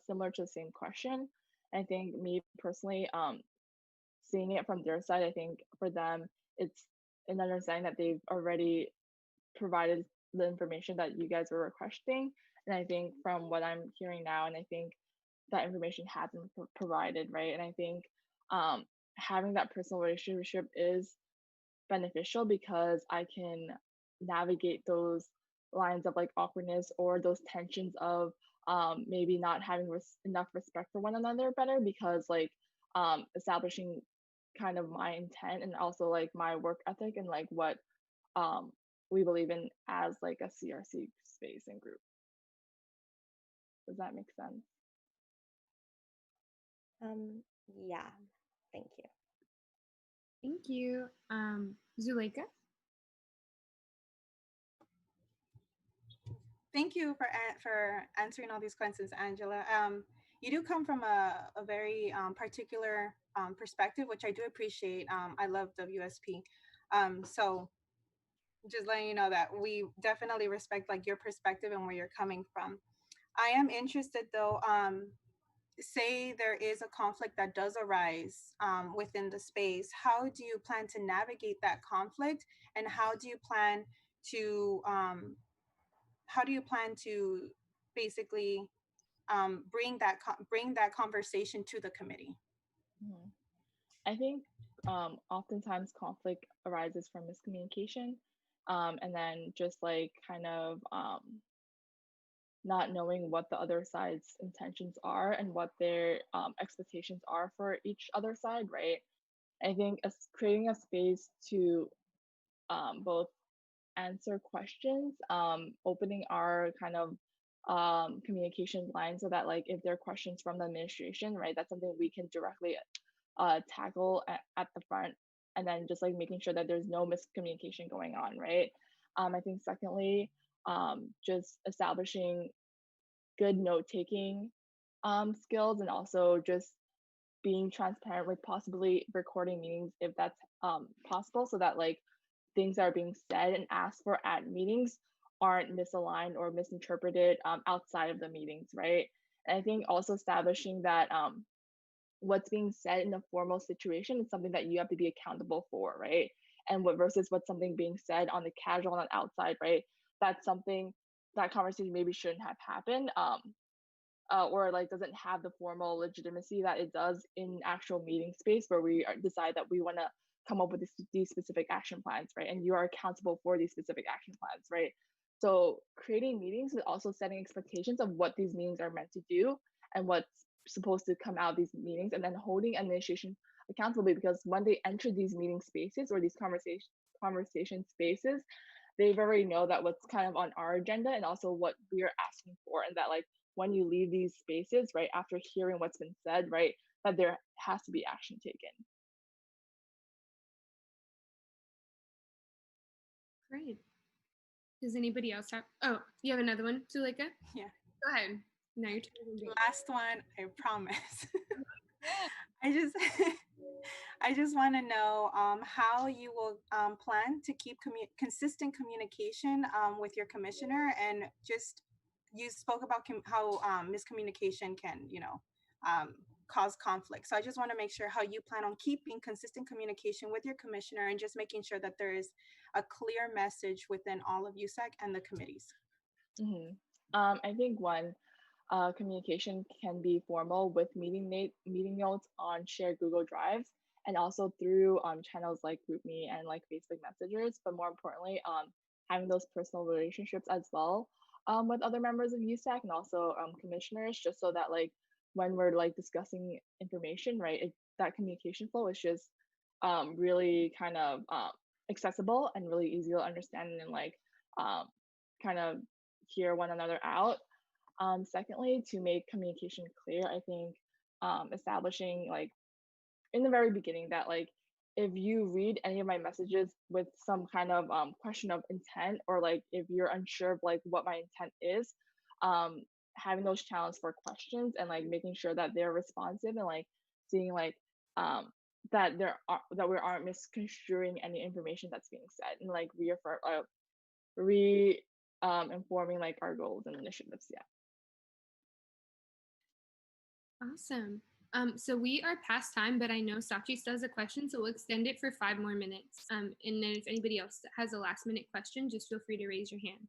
similar to the same question. I think me personally, seeing it from their side, I think for them, it's an understanding that they've already provided the information that you guys were requesting. And I think from what I'm hearing now, and I think that information has been provided, right? And I think having that personal relationship is beneficial because I can navigate those lines of like awkwardness or those tensions of maybe not having enough respect for one another better because like establishing kind of my intent and also like my work ethic and like what um, we believe in as like a CRC space and group. Does that make sense? Yeah, thank you. Thank you. Zuleika? Thank you for answering all these questions, Angela. You do come from a very particular perspective, which I do appreciate. I love WSP. So just letting you know that we definitely respect like your perspective and where you're coming from. I am interested though, say there is a conflict that does arise within the space, how do you plan to navigate that conflict, and how do you plan to basically bring that conversation to the committee? Mhm. I think oftentimes conflict arises from miscommunication, and then just like kind of not knowing what the other side's intentions are and what their expectations are for each other side, right? I think creating a space to both answer questions, opening our kind of communication line so that like if there are questions from the administration, right, that's something we can directly tackle at the front, and then just like making sure that there's no miscommunication going on, right? I think secondly, just establishing good note taking skills and also just being transparent with possibly recording meetings if that's possible so that like things that are being said and asked for at meetings aren't misaligned or misinterpreted outside of the meetings, right? And I think also establishing that what's being said in a formal situation is something that you have to be accountable for, right? And what versus what's something being said on the casual and outside, right? That's something that conversation maybe shouldn't have happened. Or like doesn't have the formal legitimacy that it does in actual meeting space where we decide that we want to come up with these specific action plans, right? And you are accountable for these specific action plans, right? So creating meetings is also setting expectations of what these meetings are meant to do and what's supposed to come out of these meetings, and then holding administration accountable because when they enter these meeting spaces or these conversation spaces, they already know that what's kind of on our agenda and also what we are asking for, and that like when you leave these spaces, right, after hearing what's been said, right, that there has to be action taken. Great. Does anybody else have? Oh, you have another one, Zuleika? Yeah. Go ahead. No, you're totally last one, I promise. I just want to know how you will plan to keep consistent communication with your commissioner, and just you spoke about how miscommunication can, cause conflict. So I just want to make sure how you plan on keeping consistent communication with your commissioner and just making sure that there is a clear message within all of USAC and the committees. Mm-hmm. I think one, communication can be formal with meeting notes on shared Google Drives and also through channels like GroupMe and like Facebook Messengers. But more importantly, having those personal relationships as well with other members of USAC and also commissioners, just so that like when we're like discussing information, right, that communication flow is just really kind of accessible and really easy to understand and like um, kind of hear one another out. Secondly, to make communication clear, I think establishing like in the very beginning that like if you read any of my messages with some kind of question of intent, or like if you're unsure of like what my intent is, um, having those channels for questions and like making sure that they're responsive and like seeing like that that we aren't misconstruing any information that's being said, and like informing like our goals and initiatives. Yeah. Awesome. So we are past time, but I know Sachi still has a question, so we'll extend it for 5 more minutes. And then if anybody else has a last minute question, just feel free to raise your hand.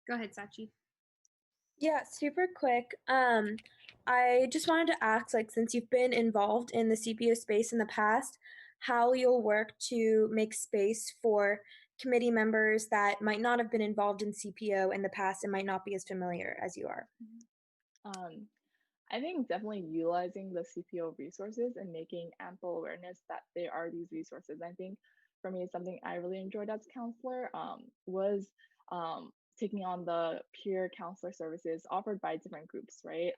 Go ahead, Sachi. Yeah, super quick. I just wanted to ask, like, since you've been involved in the CPO space in the past, how you'll work to make space for committee members that might not have been involved in CPO in the past and might not be as familiar as you are. I think definitely utilizing the CPO resources and making ample awareness that there are these resources. I think for me, something I really enjoyed as counselor was taking on the peer counselor services offered by different groups, right?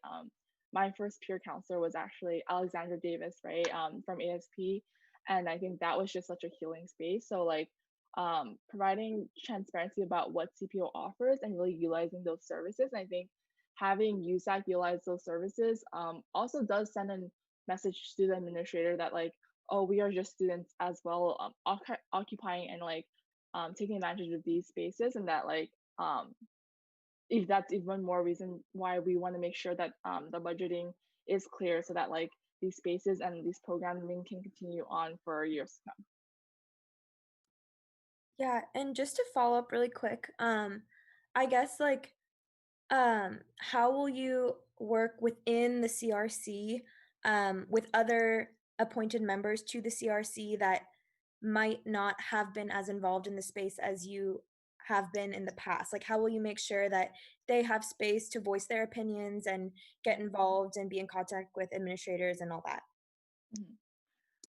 My first peer counselor was actually Alexandra Davis, right, from ASP. And I think that was just such a healing space. So like providing transparency about what CPO offers and really utilizing those services. I think having USAC utilize those services also does send a message to the administrator that like, oh, we are just students as well, occupying and like taking advantage of these spaces, and that like if that's even more reason why we want to make sure that the budgeting is clear so that like these spaces and these programming can continue on for years to come. Yeah, and just to follow up really quick, I guess like how will you work within the CRC with other appointed members to the CRC that might not have been as involved in the space as you have been in the past? Like, how will you make sure that they have space to voice their opinions and get involved and be in contact with administrators and all that?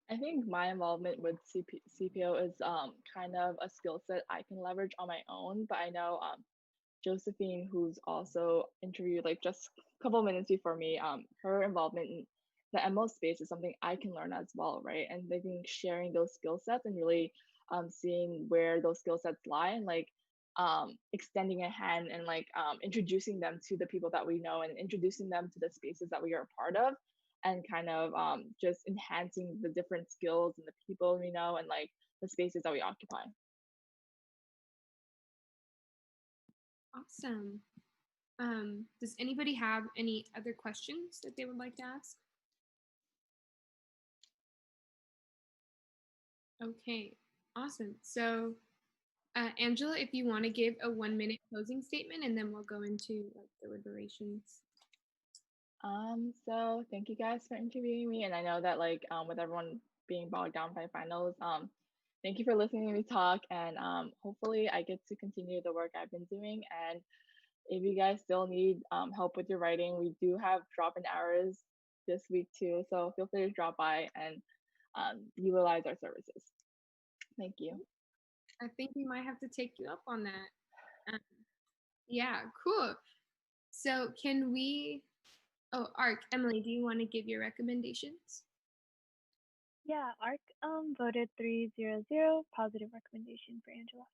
I think my involvement with CPO is kind of a skill set I can leverage on my own, but I know Josephine, who's also interviewed like just a couple of minutes before me, her involvement in the MO space is something I can learn as well, right? And I think sharing those skill sets and really seeing where those skill sets lie, and like extending a hand and like introducing them to the people that we know and introducing them to the spaces that we are a part of, and kind of just enhancing the different skills and the people we know and like the spaces that we occupy. Awesome. Does anybody have any other questions that they would like to ask? Okay, awesome. So, Angela, if you want to give a 1-minute closing statement, and then we'll go into like deliberations. So thank you guys for interviewing me, and I know that like with everyone being bogged down by finals, thank you for listening to me talk, and hopefully I get to continue the work I've been doing. And if you guys still need help with your writing, we do have drop-in hours this week too, so feel free to drop by and utilize our services. Thank you. I think we might have to take you up on that. Yeah, cool. So can we, oh, ARC, Emily, do you want to give your recommendations? Yeah, ARC voted 3-0, positive recommendation for Angela.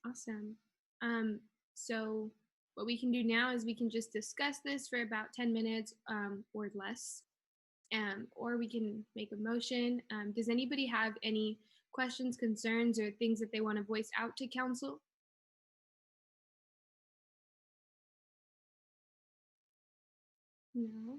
Awesome. So what we can do now is we can just discuss this for about 10 minutes or less, or we can make a motion. Does anybody have any questions, concerns, or things that they want to voice out to council? No?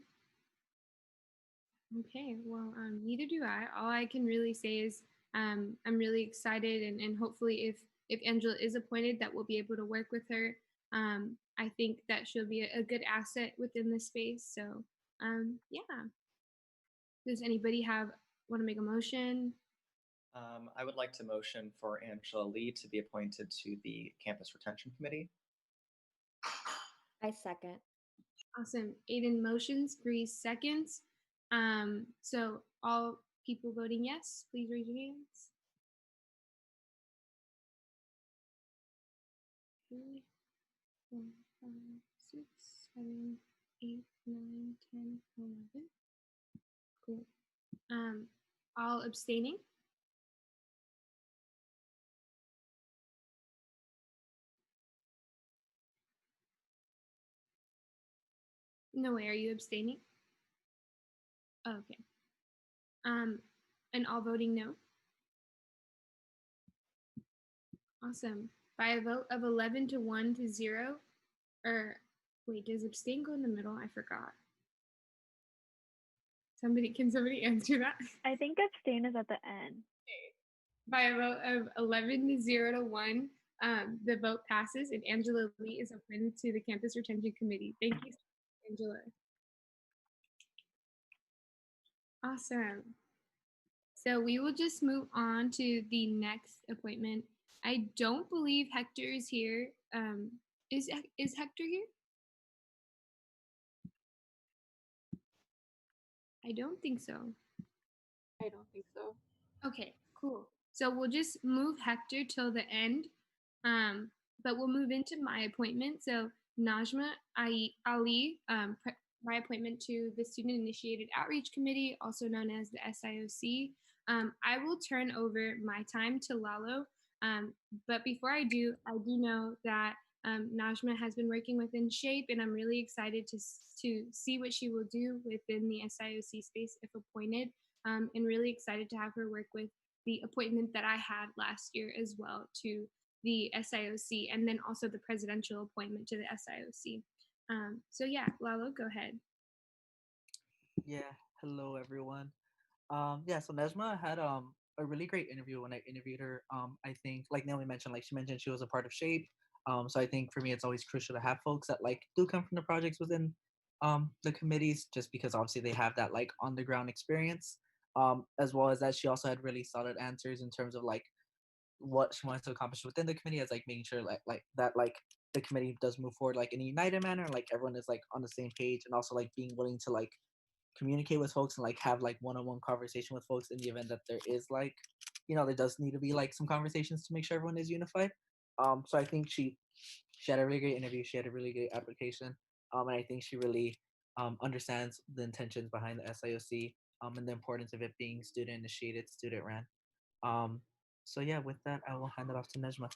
Okay, well, neither do I. All I can really say is I'm really excited, and hopefully if Angela is appointed, that we'll be able to work with her. I think that she'll be a good asset within the space. So yeah. Does anybody want to make a motion? I would like to motion for Angela Lee to be appointed to the Campus Retention Committee. I second. Awesome. Aiden motions, Bree seconds. So all people voting yes, please raise your hands. 3, 4, 5, 6, 7, 8, 9, 10, 11. Cool. All abstaining. No way, are you abstaining? Oh, okay. And all voting no? Awesome. By a vote of 11 to 1 to 0, or wait, does abstain go in the middle? I forgot. Can somebody answer that? I think abstain is at the end. By a vote of 11 to 0 to 1, the vote passes and Angela Lee is appointed to the Campus Retention Committee. Thank you, Angela. Awesome. So we will just move on to the next appointment. I don't believe Hector is here. Is Hector here? I don't think so. I don't think so. Okay, cool. So we'll just move Hector till the end, but we'll move into my appointment. So Najma Ali, my appointment to the Student Initiated Outreach Committee, also known as the SIOC. I will turn over my time to Lalo, but before I do know that Najma has been working within SHAPE, and I'm really excited to see what she will do within the SIOC space if appointed. And really excited to have her work with the appointment that I had last year as well to the SIOC, and then also the presidential appointment to the SIOC. So yeah, Lalo, go ahead. Yeah, hello everyone. Yeah, so Nejma had a really great interview when I interviewed her. I think like Naomi mentioned, like she mentioned she was a part of SHAPE. So I think for me it's always crucial to have folks that like do come from the projects within the committees, just because obviously they have that like on the ground experience. As well as that she also had really solid answers in terms of like what she wants to accomplish within the committee, as like making sure like that like the committee does move forward like in a united manner, like everyone is like on the same page, and also like being willing to like communicate with folks and like have like one-on-one conversation with folks in the event that there is like, you know, there does need to be like some conversations to make sure everyone is unified. So I think she had a really great interview, she had a really great application, and I think she really understands the intentions behind the SIOC, and the importance of it being student initiated, student ran. So yeah, with that I will hand it off to Nejma.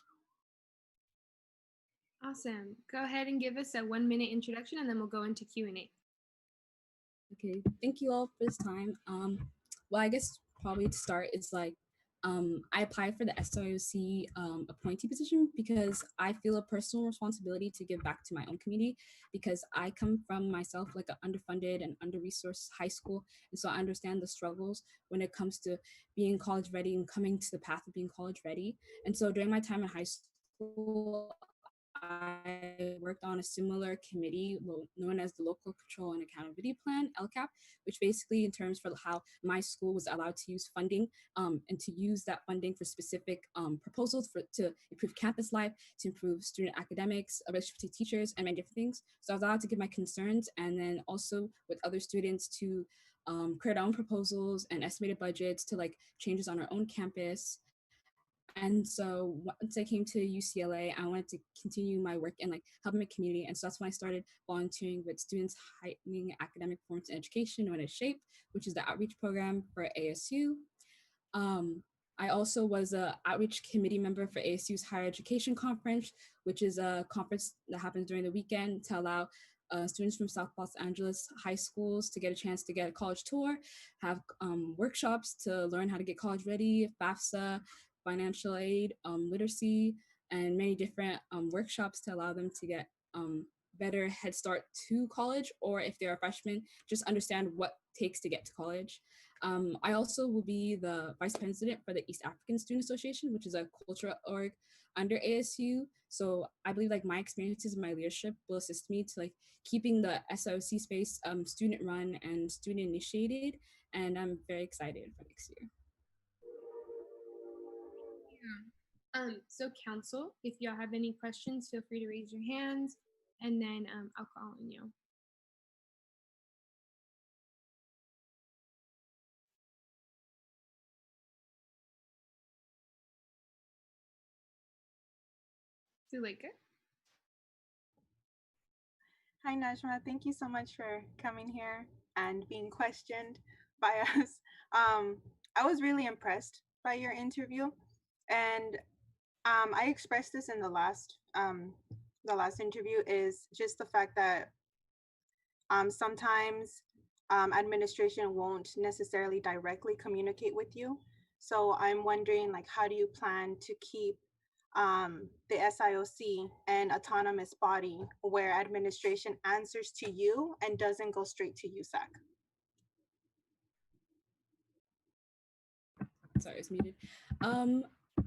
Awesome. Go ahead and give us a 1-minute introduction, and then we'll go into Q&A. Okay, thank you all for this time. Well, I guess probably to start is like, I applied for the SIOC appointee position because I feel a personal responsibility to give back to my own community, because I come from myself like an underfunded and under-resourced high school, and so I understand the struggles when it comes to being college ready and coming to the path of being college ready. And so during my time in high school, I worked on a similar committee known as the Local Control and Accountability Plan, LCAP, which basically in terms for how my school was allowed to use funding, and to use that funding for specific proposals to improve campus life, to improve student academics, relationship to teachers, and many different things. So I was allowed to give my concerns, and then also with other students to create our own proposals and estimated budgets to like changes on our own campus. And so once I came to UCLA, I wanted to continue my work in like helping my community. And so that's when I started volunteering with Students Heightening Academic Performance and Education, known as SHAPE, which is the outreach program for ASU. I also was a outreach committee member for ASU's Higher Education Conference, which is a conference that happens during the weekend to allow students from South Los Angeles high schools to get a chance to get a college tour, have workshops to learn how to get college ready, FAFSA, financial aid, literacy, and many different workshops to allow them to get better head start to college, or if they're a freshman, just understand what it takes to get to college. I also will be the vice president for the East African Student Association, which is a cultural org under ASU. So I believe like my experiences and my leadership will assist me to like keeping the SIOC space student run and student initiated. And I'm very excited for next year. So council, if y'all have any questions, feel free to raise your hands, and then I'll call on you. Zuleika. Hi, Najma. Thank you so much for coming here and being questioned by us. I was really impressed by your interview, and I expressed this in the last interview, is just the fact that sometimes administration won't necessarily directly communicate with you. So I'm wondering, like, how do you plan to keep the SIOC an autonomous body where administration answers to you and doesn't go straight to USAC? Sorry, it's muted.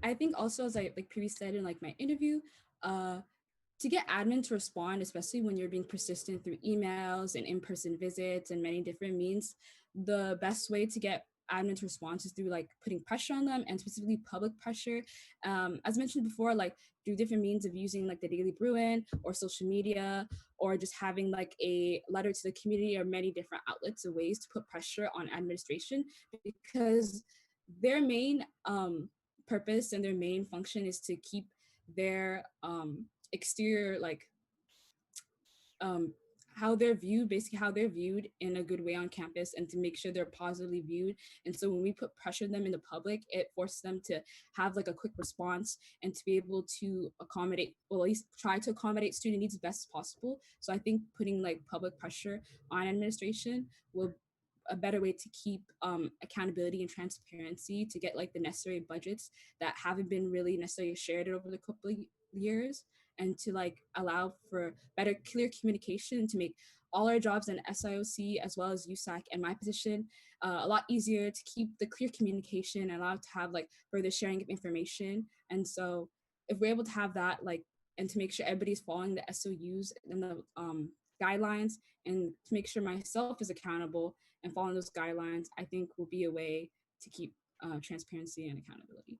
I think also, as I like previously said in like my interview, to get admin to respond, especially when you're being persistent through emails and in-person visits and many different means, the best way to get admin to respond is through like putting pressure on them, and specifically public pressure. As mentioned before, like through different means of using like the Daily Bruin or social media, or just having like a letter to the community, or many different outlets of ways to put pressure on administration, because their main purpose and their main function is to keep their exterior, like how they're viewed, basically how they're viewed in a good way on campus, and to make sure they're positively viewed. And so when we put pressure on them in the public, it forces them to have like a quick response and to be able to accommodate, well, at least try to accommodate student needs as best as possible. So I think putting like public pressure on administration will a better way to keep accountability and transparency, to get like the necessary budgets that haven't been really necessarily shared over the couple of years, and to like allow for better clear communication, to make all our jobs in SIOC as well as USAC and my position a lot easier, to keep the clear communication and allow to have like further sharing of information. And so if we're able to have that, like, and to make sure everybody's following the SOUs and the guidelines, and to make sure myself is accountable and following those guidelines, I think will be a way to keep transparency and accountability.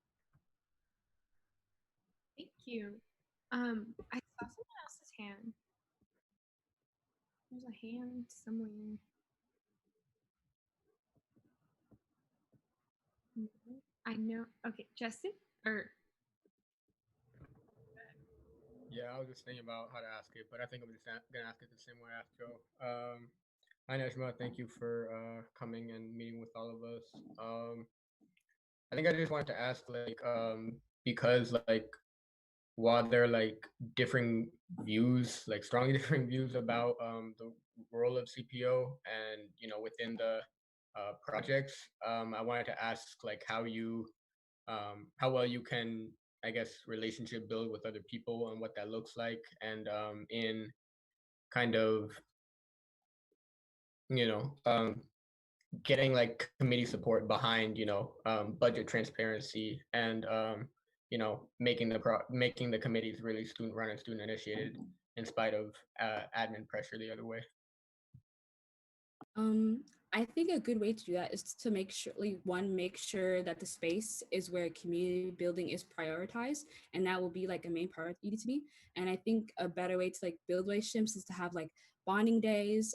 Thank you. I saw someone else's hand. There's a hand somewhere. I know. Okay, Justin? Or Yeah, I was just thinking about how to ask it, but I think I'm just gonna ask it the same way I asked Joe. Hi Najma, thank you for coming and meeting with all of us. I think I just wanted to ask, like, because like while there are like differing views, like strongly differing views about the role of CPO and within the projects, I wanted to ask like how well you can, I guess, relationship build with other people and what that looks like, and in kind of you know getting like committee support behind budget transparency, and making the committees really student run and student initiated in spite of admin pressure the other way. I think a good way to do that is to make sure, like, one, make sure that the space is where community building is prioritized, and that will be like a main priority to me. And I think a better way to like build relationships is to have like bonding days.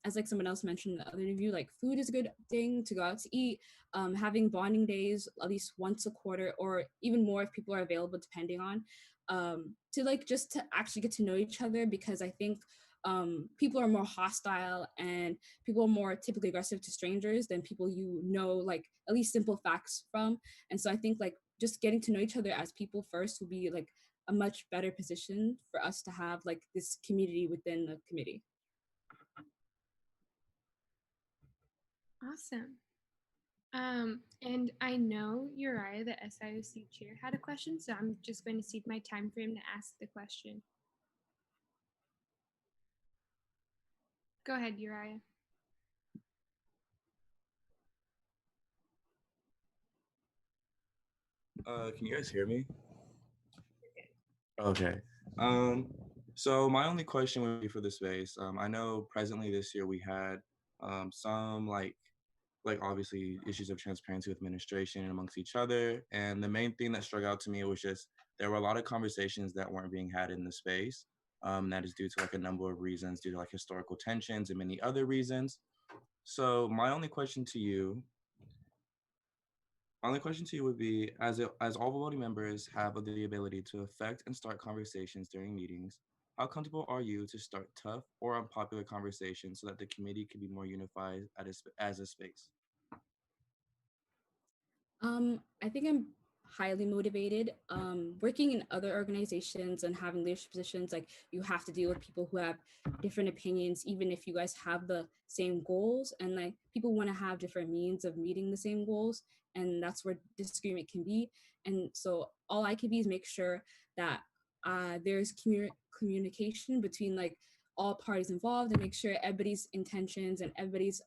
As like someone else mentioned in the other interview, like food is a good thing to go out to eat. Having bonding days at least once a quarter, or even more if people are available, depending on, to like just to actually get to know each other, because I think people are more hostile and people are more typically aggressive to strangers than people like at least simple facts from. And so I think like just getting to know each other as people first will be like a much better position for us to have like this community within the committee. awesome. And I know Uriah, the SIOC chair, had a question, so I'm just going to cede my time for him to ask the question. Go ahead, Uriah. Can you guys hear me? Okay. So my only question would be for the space. I know presently this year we had some like obviously issues of transparency with administration and amongst each other. And the main thing that struck out to me was just there were a lot of conversations that weren't being had in the space. That is due to like a number of reasons, due to like historical tensions and many other reasons. So my only question to you My only question to you would be, as all voting members have the ability to affect and start conversations during meetings, how comfortable are you to start tough or unpopular conversations so that the committee can be more unified as a space? I think I'm highly motivated. Working in other organizations and having leadership positions, like you have to deal with people who have different opinions, even if you guys have the same goals. And like people want to have different means of meeting the same goals, and that's where disagreement can be. And so all I can be is make sure that there's communication between like all parties involved, and make sure everybody's intentions and everybody's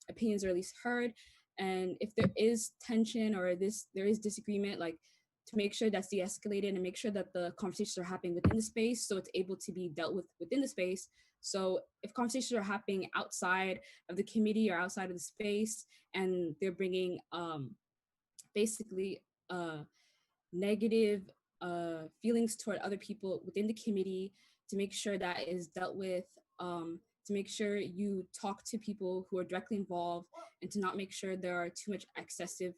opinions are at least heard. And if there is tension or there is disagreement, like to make sure that's de-escalated and make sure that the conversations are happening within the space so it's able to be dealt with within the space. So if conversations are happening outside of the committee or outside of the space and they're bringing basically negative feelings toward other people within the committee, to make sure that is dealt with, to make sure you talk to people who are directly involved, and to not make sure there are too much excessive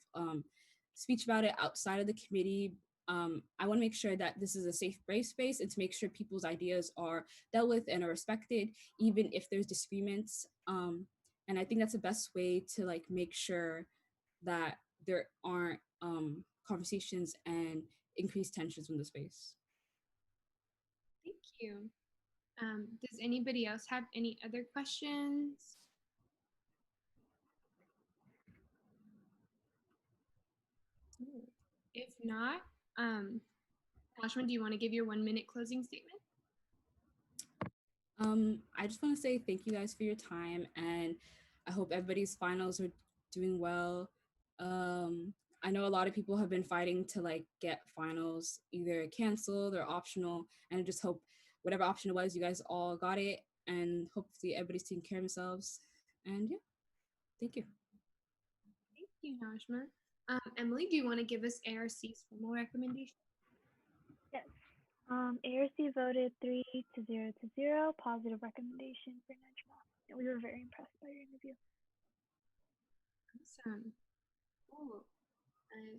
speech about it outside of the committee. I want to make sure that this is a safe, brave space, and to make sure people's ideas are dealt with and are respected, even if there's disagreements. And I think that's the best way to like make sure that there aren't conversations and increased tensions in the space. Thank you. Does anybody else have any other questions? If not, Ashwin, do you want to give your 1-minute closing statement? I just want to say thank you guys for your time, and I hope everybody's finals are doing well. I know a lot of people have been fighting to like get finals either canceled or optional, and I just hope whatever option it was, you guys all got it, and hopefully everybody's taking care of themselves. And yeah, thank you. Thank you, Najma. Emily, do you want to give us ARC's formal recommendation? Yes. ARC voted 3-0, positive recommendation for Najma. And we were very impressed by your interview. Awesome. Cool.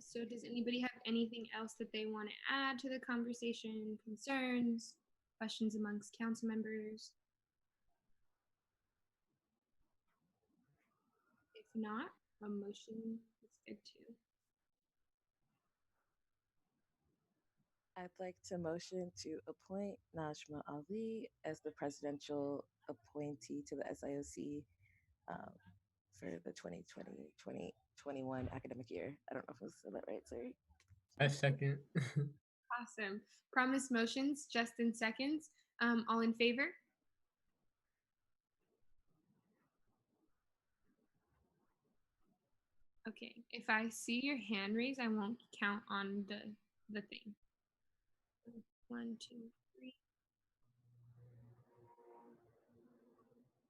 So does anybody have anything else that they want to add to the conversation, concerns, questions amongst council members? If not, a motion is good too. I'd like to motion to appoint Najma Ali as the presidential appointee to the SIOC for the 2020-2021 academic year. I don't know if I said that right, sorry. I second. Awesome. Promise motions, Justin seconds. All in favor? Okay, if I see your hand raised, I won't count on the thing. 1, 2, 3,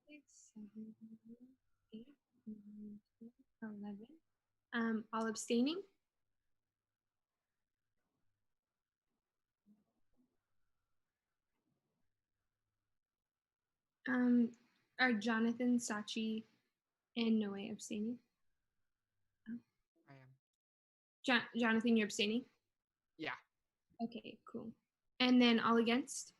6, 7, 8, 9, 10, 11. All abstaining? Are Jonathan, Sachi, and Noe abstaining? I am. Jonathan, you're abstaining? Yeah. Okay, cool. And then all against?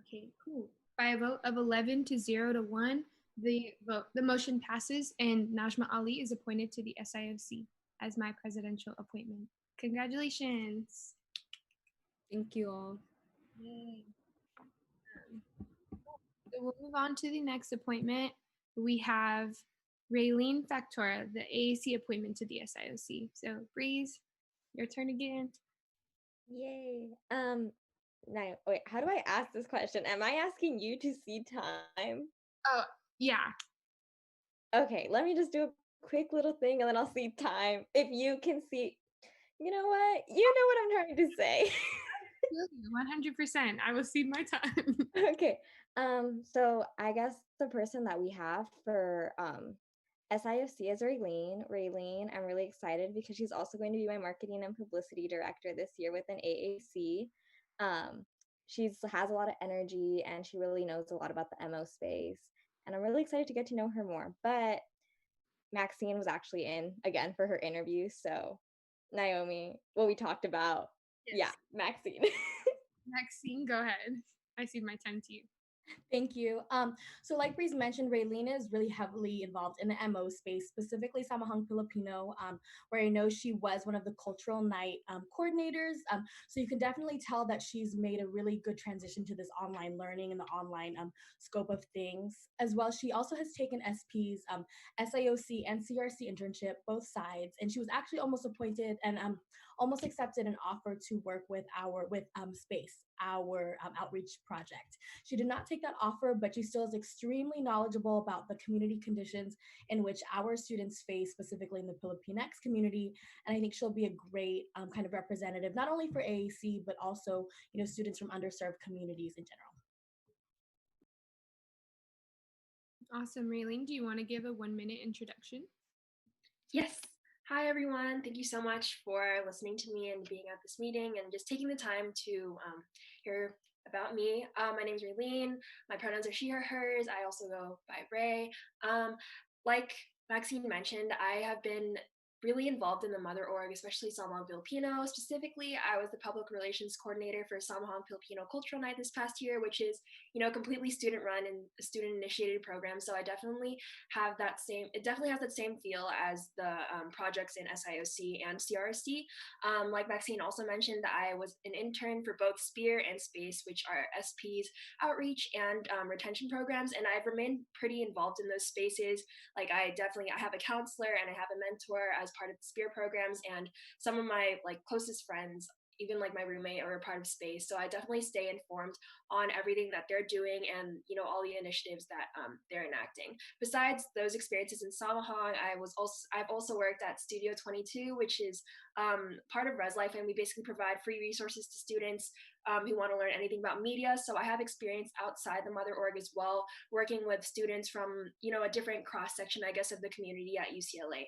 Okay, cool. By a vote of 11 to 0 to 1, the motion passes, and Najma Ali is appointed to the SIOC as my presidential appointment. Congratulations. Thank you all. Yay. So we'll move on to the next appointment. We have Raylene Factora, the AAC appointment to the SIOC. So Breeze, your turn again. Yay. Now, wait, how do I ask this question? Am I asking you to see time? Oh, yeah. Okay, let me just do a quick little thing and then I'll see time. If you can see, you know what? You know what I'm trying to say. 100%. I will cede my time. Okay. So I guess the person that we have for SIFC is Raylene. Raylene, I'm really excited because she's also going to be my marketing and publicity director this year with an AAC. She has a lot of energy and she really knows a lot about the MO space. And I'm really excited to get to know her more. But Maxine was actually in again for her interview. So Naomi, what we talked about. Yeah, Maxine. Maxine, go ahead. I cede my time to you. Thank you. So like Breeze mentioned, Raylene is really heavily involved in the MO space, specifically Samahang Filipino, where I know she was one of the cultural night coordinators. So you can definitely tell that she's made a really good transition to this online learning and the online scope of things. As well, she also has taken SP's SIOC and CRC internship, both sides, and she was actually almost appointed and almost accepted an offer to work with Space, our outreach project. She did not take that offer, but she still is extremely knowledgeable about the community conditions in which our students face, specifically in the Filipinx community. And I think she'll be a great kind of representative, not only for AAC, but also, students from underserved communities in general. Awesome. Raylene, do you want to give a 1-minute introduction? Yes. Hi, everyone. Thank you so much for listening to me and being at this meeting and just taking the time to hear about me. My name is Raylene. My pronouns are she, her, hers. I also go by Ray. Like Maxine mentioned, I have been really involved in the Mother Org, especially Samahang Filipino. Specifically, I was the public relations coordinator for Samahang Filipino Cultural Night this past year, which is, completely student-run and a student-initiated program. So I definitely have that same, it definitely has that same feel as the projects in SIOC and CRC. Like Maxine also mentioned, I was an intern for both SPEAR and SPACE, which are SP's outreach and retention programs. And I've remained pretty involved in those spaces. Like I have a counselor and I have a mentor as part of the SPEAR programs, and some of my closest friends, even like my roommate, are a part of SPACE. So I definitely stay informed on everything that they're doing and all the initiatives that they're enacting. Besides those experiences in Samahang, I've also worked at Studio 22, which is part of Res Life, and we basically provide free resources to students who want to learn anything about media. So I have experience outside the Mother Org as well, working with students from a different cross section, I guess, of the community at UCLA.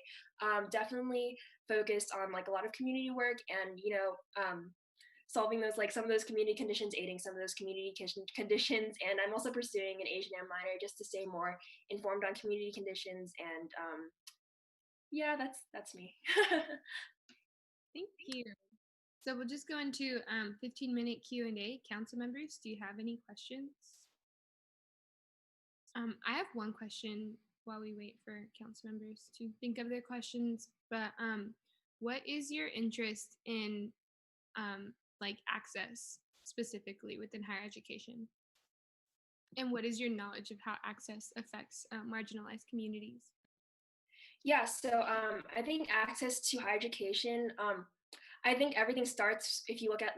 Definitely focused on a lot of community work and solving those some of those community conditions, aiding some of those community conditions. And I'm also pursuing an Asian Am minor just to stay more informed on community conditions. And yeah, that's me. Thank you. So we'll just go into 15-minute Q&A. Council members, do you have any questions? I have one question while we wait for council members to think of their questions. But what is your interest in access specifically within higher education? And what is your knowledge of how access affects marginalized communities? Yeah, so I think access to higher education, I think everything starts if you look at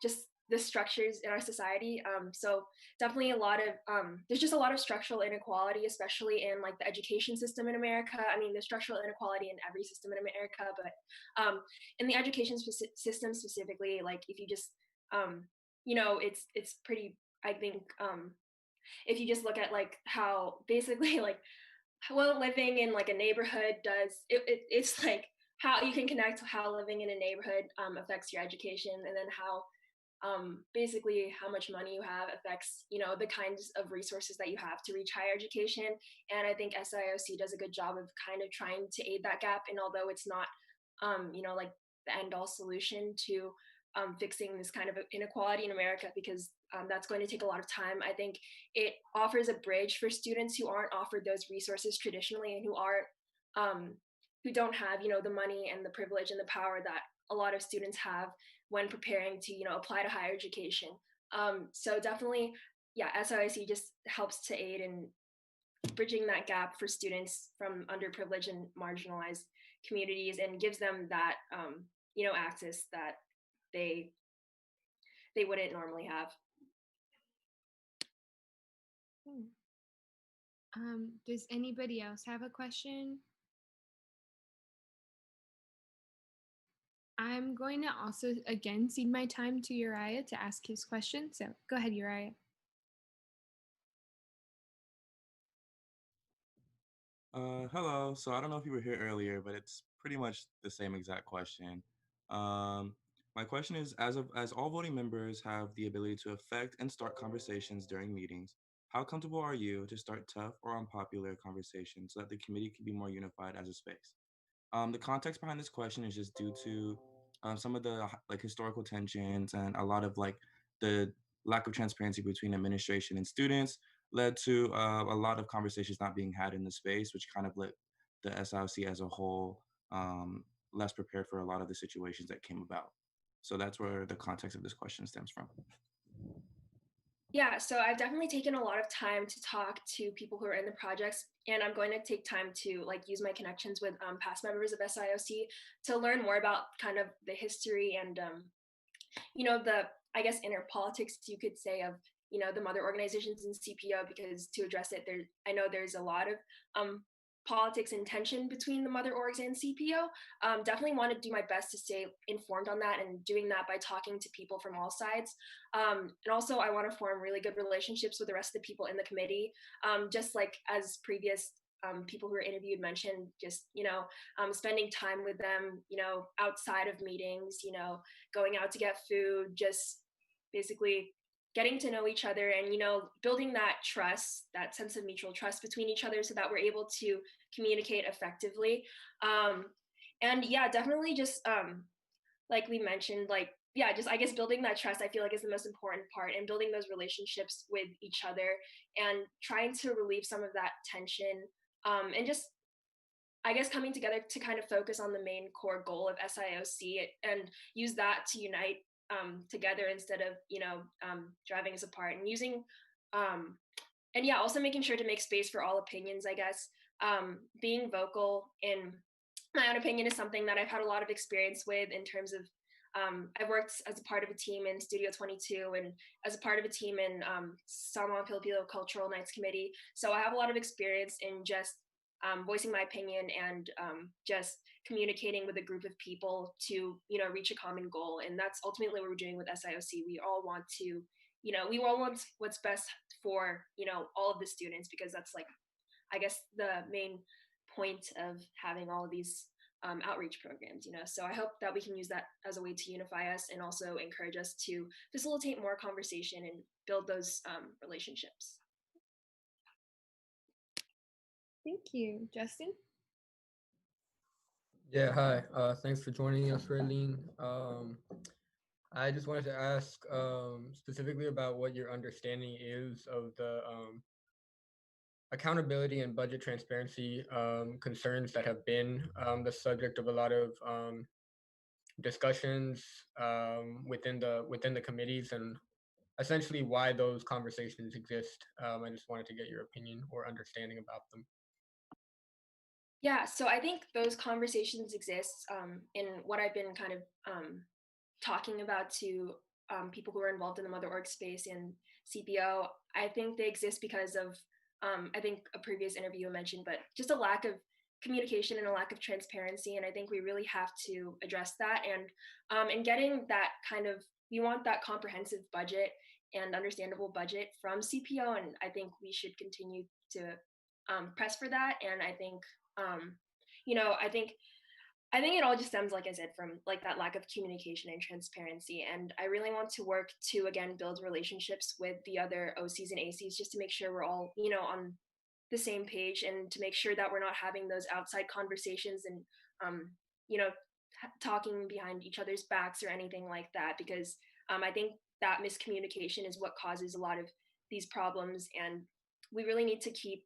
just the structures in our society. So definitely there's just a lot of structural inequality, especially in the education system in America. I mean, there's structural inequality in every system in America, but in the education system specifically, if you just, it's pretty, I think, if you just look at how basically well living in a neighborhood does, it's how you can connect to how living in a neighborhood affects your education, and then how basically how much money you have affects the kinds of resources that you have to reach higher education. And I think SIOC does a good job of kind of trying to aid that gap, and although it's not the end all solution to fixing this kind of inequality in America, because that's going to take a lot of time, I think it offers a bridge for students who aren't offered those resources traditionally, and who don't have the money and the privilege and the power that a lot of students have when preparing to apply to higher education. So definitely, yeah, SIC just helps to aid in bridging that gap for students from underprivileged and marginalized communities, and gives them that access that they wouldn't normally have. Does anybody else have a question? I'm going to also again cede my time to Uriah to ask his question. So go ahead, Uriah. Hello. So I don't know if you were here earlier, but it's pretty much the same exact question. My question is, as all voting members have the ability to affect and start conversations during meetings, How comfortable are you to start tough or unpopular conversations so that the committee can be more unified as a space? The context behind this question is just due to some of the like historical tensions and a lot of like the lack of transparency between administration and students led to a lot of conversations not being had in the space, which kind of let the SIOC as a whole less prepared for a lot of the situations that came about. So that's where the context of this question stems from. Yeah, so I've definitely taken a lot of time to talk to people who are in the projects, and I'm going to take time to like use my connections with past members of SIOC to learn more about kind of the history and the, I guess, inner politics, you could say, of the mother organizations in CPO, because to address it, I know there's a lot of politics and tension between the mother orgs and CPO. Definitely want to do my best to stay informed on that, and doing that by talking to people from all sides. And also I want to form really good relationships with the rest of the people in the committee, just like as previous people who were interviewed mentioned, just spending time with them outside of meetings, going out to get food, just basically getting to know each other, and building that trust, that sense of mutual trust between each other, so that we're able to communicate effectively. And yeah, definitely just like we mentioned, like yeah, just I guess building that trust, I feel like, is the most important part, and building those relationships with each other and trying to relieve some of that tension, and just I guess coming together to kind of focus on the main core goal of SIOC and use that to unite together instead of driving us apart, and using and yeah, also making sure to make space for all opinions, I guess. Being vocal in my own opinion is something that I've had a lot of experience with, in terms of I've worked as a part of a team in Studio 22 and as a part of a team in Samoan Filipino Cultural Nights Committee. So I have a lot of experience in just voicing my opinion and just communicating with a group of people to reach a common goal. And that's ultimately what we're doing with SIOC. We all want to we all want what's best for all of the students, because that's like I guess the main point of having all of these outreach programs. So I hope that we can use that as a way to unify us, and also encourage us to facilitate more conversation and build those relationships. Thank you. Justin? Yeah, hi. Thanks for joining us, Raylene. I just wanted to ask specifically about what your understanding is of the accountability and budget transparency concerns that have been the subject of a lot of discussions within the committees, and essentially why those conversations exist. I just wanted to get your opinion or understanding about them. Yeah, so I think those conversations exist in what I've been kind of talking about to people who are involved in the mother org space and CPO. I think they exist because of, I think a previous interview mentioned, but just a lack of communication and a lack of transparency. And I think we really have to address that. And getting that kind of, we want that comprehensive budget and understandable budget from CPO. And I think we should continue to press for that. And I think, I think it all just stems, like I said, from like that lack of communication and transparency. And I really want to work to, again, build relationships with the other OCs and ACs, just to make sure we're all, on the same page, and to make sure that we're not having those outside conversations and, talking behind each other's backs or anything like that. Because I think that miscommunication is what causes a lot of these problems. And we really need to keep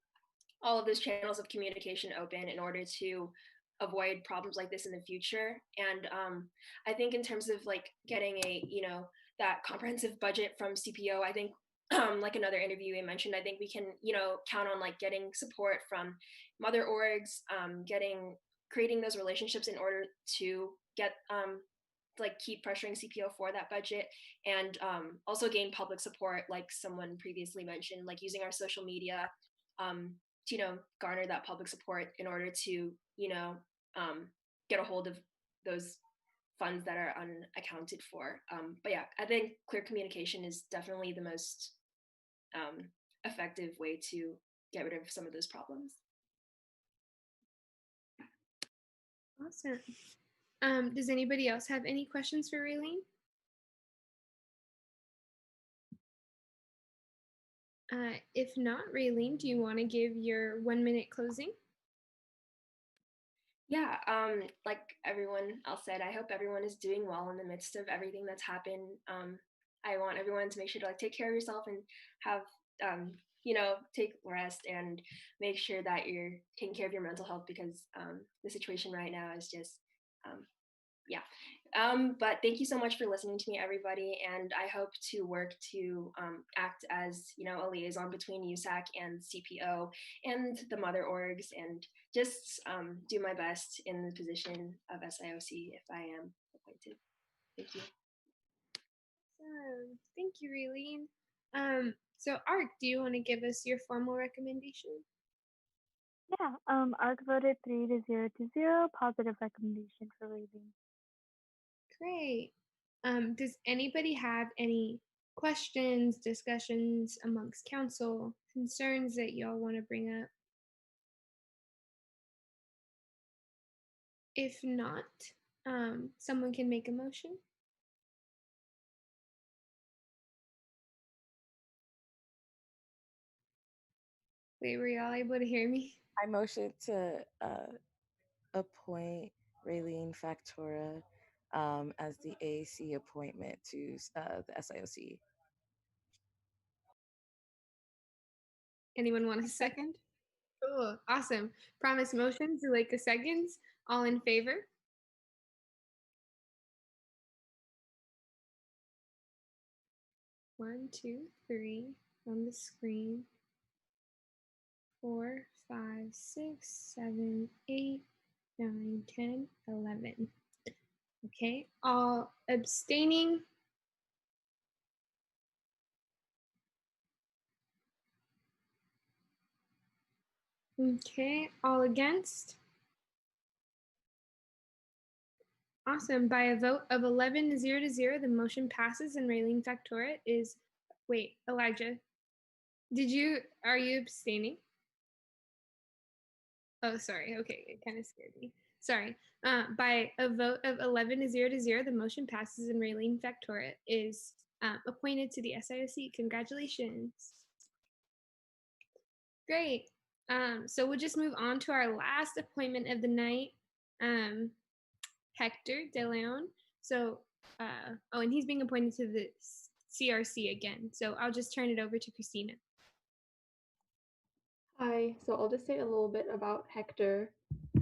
all of those channels of communication open in order to avoid problems like this in the future. And I think in terms of like getting a that comprehensive budget from CPO, I think like another interviewee mentioned, I think we can count on like getting support from mother orgs, creating those relationships in order to get like keep pressuring CPO for that budget, and also gain public support, like someone previously mentioned, like using our social media to garner that public support in order to get a hold of those funds that are unaccounted for. But yeah, I think clear communication is definitely the most effective way to get rid of some of those problems. Awesome. Does anybody else have any questions for Raylene? If not, Raylene, do you want to give your 1-minute closing? Yeah, like everyone else said, I hope everyone is doing well in the midst of everything that's happened. I want everyone to make sure to like take care of yourself and have take rest and make sure that you're taking care of your mental health because the situation right now is just yeah. But thank you so much for listening to me, everybody, and I hope to work to act as a liaison between USAC and Cpoe and the mother orgs, and just do my best in the position of SIOC if I am appointed. Thank you. Thank you, Raylene. So Ark, do you want to give us your formal recommendation? Yeah, ARC voted 3-0 to 0, positive recommendation for leaving. Great. Does anybody have any questions, discussions amongst council, concerns that y'all want to bring up? If not, someone can make a motion. Wait, were y'all able to hear me? I motion to appoint Raylene Factora as the AAC appointment to the SIOC. Anyone want a second? Cool, awesome. Promise motion, Zuleika seconds. All in favor? One, two, three on the screen. 4, 5, 6, 7, 8, 9, 10, 11. Okay, all abstaining. Okay, all against. Awesome. By a vote of 11-0 to 0, the motion passes and Raylene Factora is, wait, Elijah, are you abstaining? Oh, sorry. Okay, it kind of scared me. Sorry. By a vote of 11-0 to 0, the motion passes and Raylene Factora is appointed to the SIOC. Congratulations. Great. So we'll just move on to our last appointment of the night, Hector De Leon. So, and he's being appointed to the CRC again. So I'll just turn it over to Christina. Hi, so I'll just say a little bit about Hector.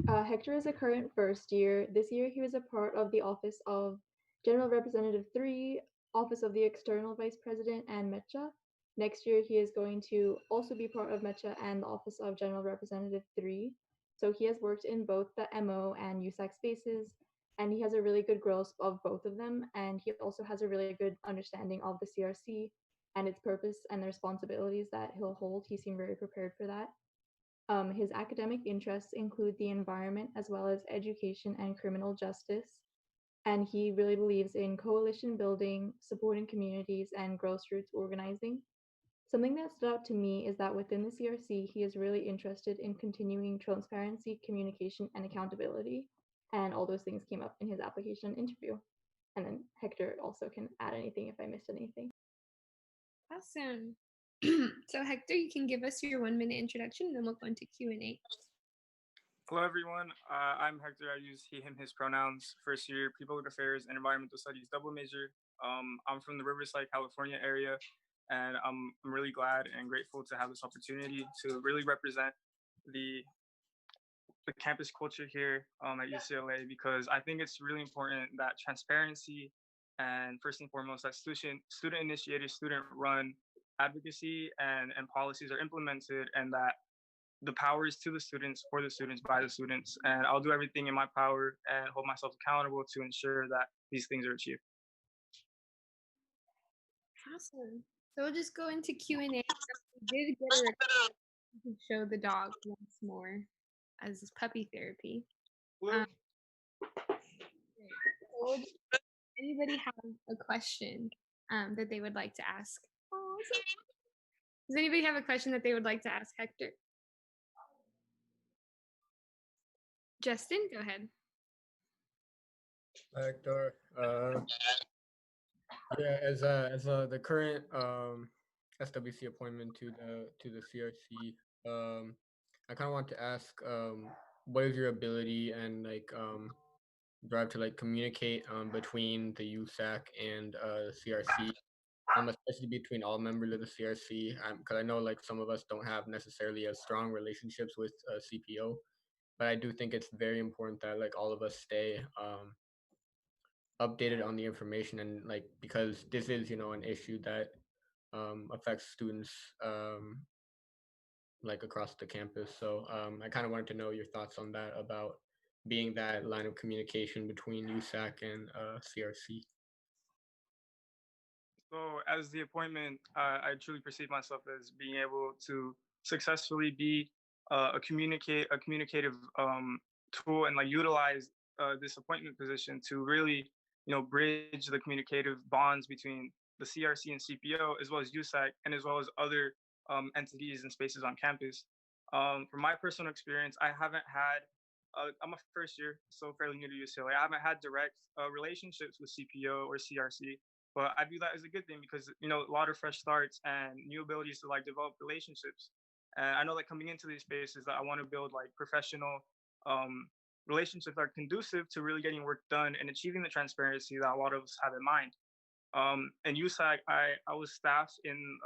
Hector is a current first year. This year he was a part of the Office of General Representative 3, Office of the External Vice President, and MECHA. Next year he is going to also be part of MECHA and the Office of General Representative 3. So he has worked in both the MO and USAC spaces, and he has a really good grasp of both of them, and he also has a really good understanding of the CRC and its purpose and the responsibilities that he'll hold. He seemed very prepared for that. His academic interests include the environment as well as education and criminal justice, and he really believes in coalition building, supporting communities, and grassroots organizing. Something that stood out to me is that within the CRC, he is really interested in continuing transparency, communication, and accountability, and all those things came up in his application interview. And then Hector also can add anything if I missed anything. Awesome. So Hector, you can give us your 1-minute introduction and then we'll go into Q&A. Hello, everyone. I'm Hector. I use he, him, his pronouns. First year Public Affairs and Environmental Studies double major. I'm from the Riverside, California area, and I'm really glad and grateful to have this opportunity to really represent the campus culture here at UCLA, because I think it's really important that transparency and first and foremost that student-initiated, student-run advocacy and policies are implemented, and that the power is to the students, for the students, by the students. And I'll do everything in my power and hold myself accountable to ensure that these things are achieved. Awesome. So we'll just go into Q&A. We did get a request to show the dog once more as puppy therapy. Anybody have a question that they would like to ask? Does anybody have a question that they would like to ask Hector? Justin, go ahead. Hector, yeah, as the current SWC appointment to the CRC. I kind of want to ask, what is your ability and like drive to like communicate between the USAC and the CRC, especially between all members of the CRC, because I know like some of us don't have necessarily as strong relationships with CPO, but I do think it's very important that like all of us stay updated on the information, and like because this is an issue that affects students like across the campus. So I kind of wanted to know your thoughts on that, about being that line of communication between USAC and CRC. So, as the appointment, I truly perceive myself as being able to successfully be a communicative tool, and like utilize this appointment position to really, bridge the communicative bonds between the CRC and CPO, as well as USAC, and as well as other entities and spaces on campus. From my personal experience, I haven't had. I'm a first year, so fairly new to UCLA. I haven't had direct relationships with CPO or CRC, but I view that as a good thing because a lot of fresh starts and new abilities to like develop relationships. And I know that coming into these spaces that I want to build like professional relationships that are conducive to really getting work done and achieving the transparency that a lot of us have in mind. And USAC, I was staff in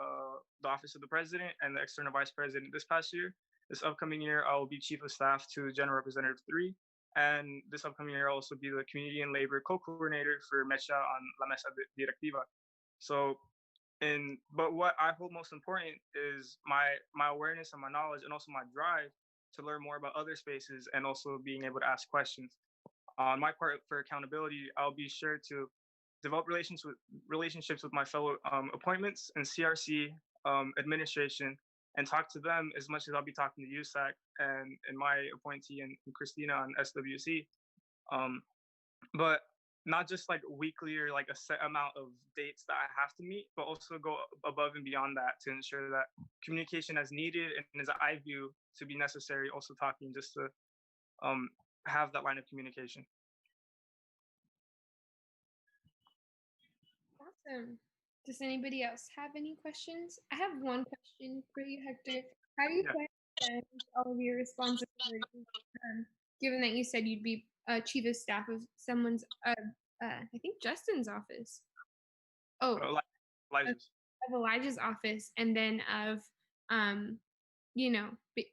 the office of the president and the external vice president this past year. This upcoming year, I will be chief of staff to General Representative 3. And this upcoming year, I'll also be the community and labor co-coordinator for Mecha on La Mesa Directiva. So, but what I hold most important is my awareness and my knowledge, and also my drive to learn more about other spaces, and also being able to ask questions. On my part, for accountability, I'll be sure to develop relationships with my fellow appointments and CRC administration, and talk to them as much as I'll be talking to USAC and my appointee and Christina on SWC. But not just like weekly or like a set amount of dates that I have to meet, but also go above and beyond that to ensure that communication as needed and as I view to be necessary, also talking just to have that line of communication. Awesome. Does anybody else have any questions? I have one question for you, Hector. How do you plan to manage all of your responsibilities, given that you said you'd be chief of staff of someone's, I think Justin's office. Oh, Elijah's. Of Elijah's office, and then of,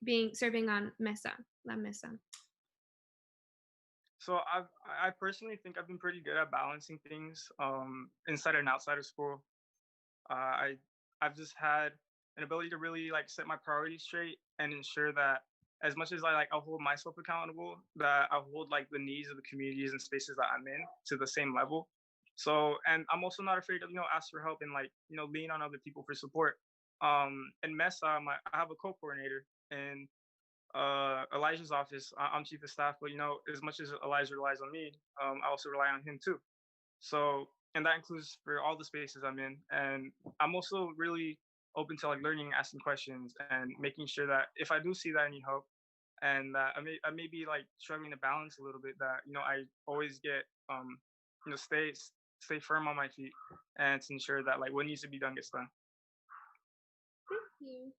being serving on La Mesa. So I personally think I've been pretty good at balancing things inside and outside of school. I've just had an ability to really like set my priorities straight and ensure that as much as I'll hold myself accountable, that I hold like the needs of the communities and spaces that I'm in to the same level. So, and I'm also not afraid to ask for help and lean on other people for support. In Mesa, I have a co-coordinator, and Elijah's office, I'm chief of staff, but as much as Elijah relies on me, I also rely on him too. So, and that includes for all the spaces I'm in. And I'm also really open to like learning, asking questions, and making sure that if I do see that I need help, and that I may be like struggling to balance a little bit, that I always get stay firm on my feet, and to ensure that like what needs to be done gets done. Thank you.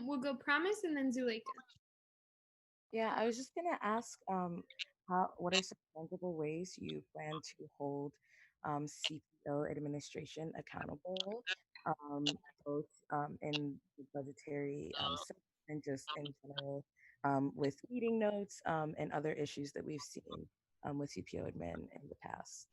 We'll go Promise and then Zuleika. Yeah, I was just gonna ask, what are some tangible ways you plan to hold CPO administration accountable, both in the budgetary and just in general, with meeting notes and other issues that we've seen with CPO admin in the past?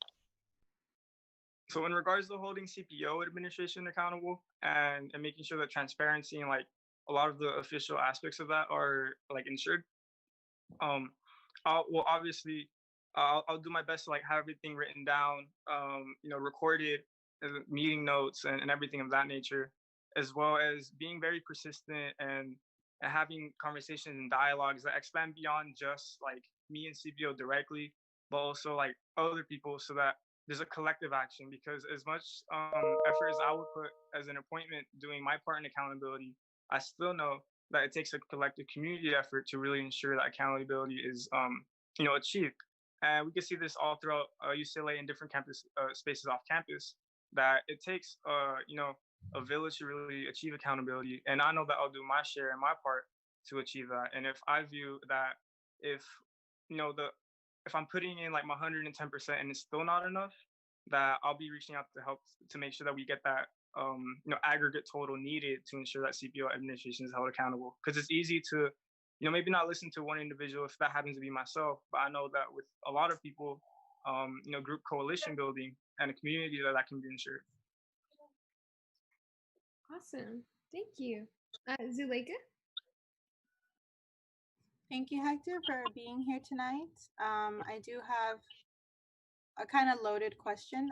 So in regards to holding CPO administration accountable and making sure that transparency and like a lot of the official aspects of that are like ensured, obviously I'll do my best to like have everything written down, recorded, meeting notes and everything of that nature, as well as being very persistent and having conversations and dialogues that expand beyond just like me and CPO directly, but also like other people, so that there's a collective action. Because as much effort as I would put as an appointment doing my part in accountability, I still know that it takes a collective community effort to really ensure that accountability is achieved. And we can see this all throughout UCLA in different campus spaces off campus, that it takes a village to really achieve accountability. And I know that I'll do my share and my part to achieve that. And if I view that if you know the if I'm putting in like my 110% and it's still not enough, that I'll be reaching out to help to make sure that we get that aggregate total needed to ensure that CPO administration is held accountable. Because it's easy to maybe not listen to one individual if that happens to be myself, but I know that with a lot of people, group coalition building and a community that can be ensured. Awesome. Thank you. Zuleika? Thank you, Hector, for being here tonight. I do have a kind of loaded question.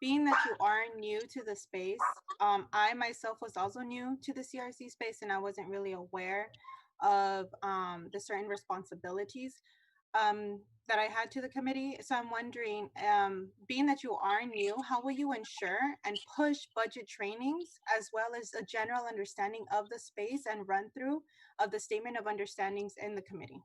Being that you are new to the space, I myself was also new to the CRC space, and I wasn't really aware of the certain responsibilities that I had to the committee. So I'm wondering, being that you are new, how will you ensure and push budget trainings as well as a general understanding of the space and run through of the statement of understandings in the committee?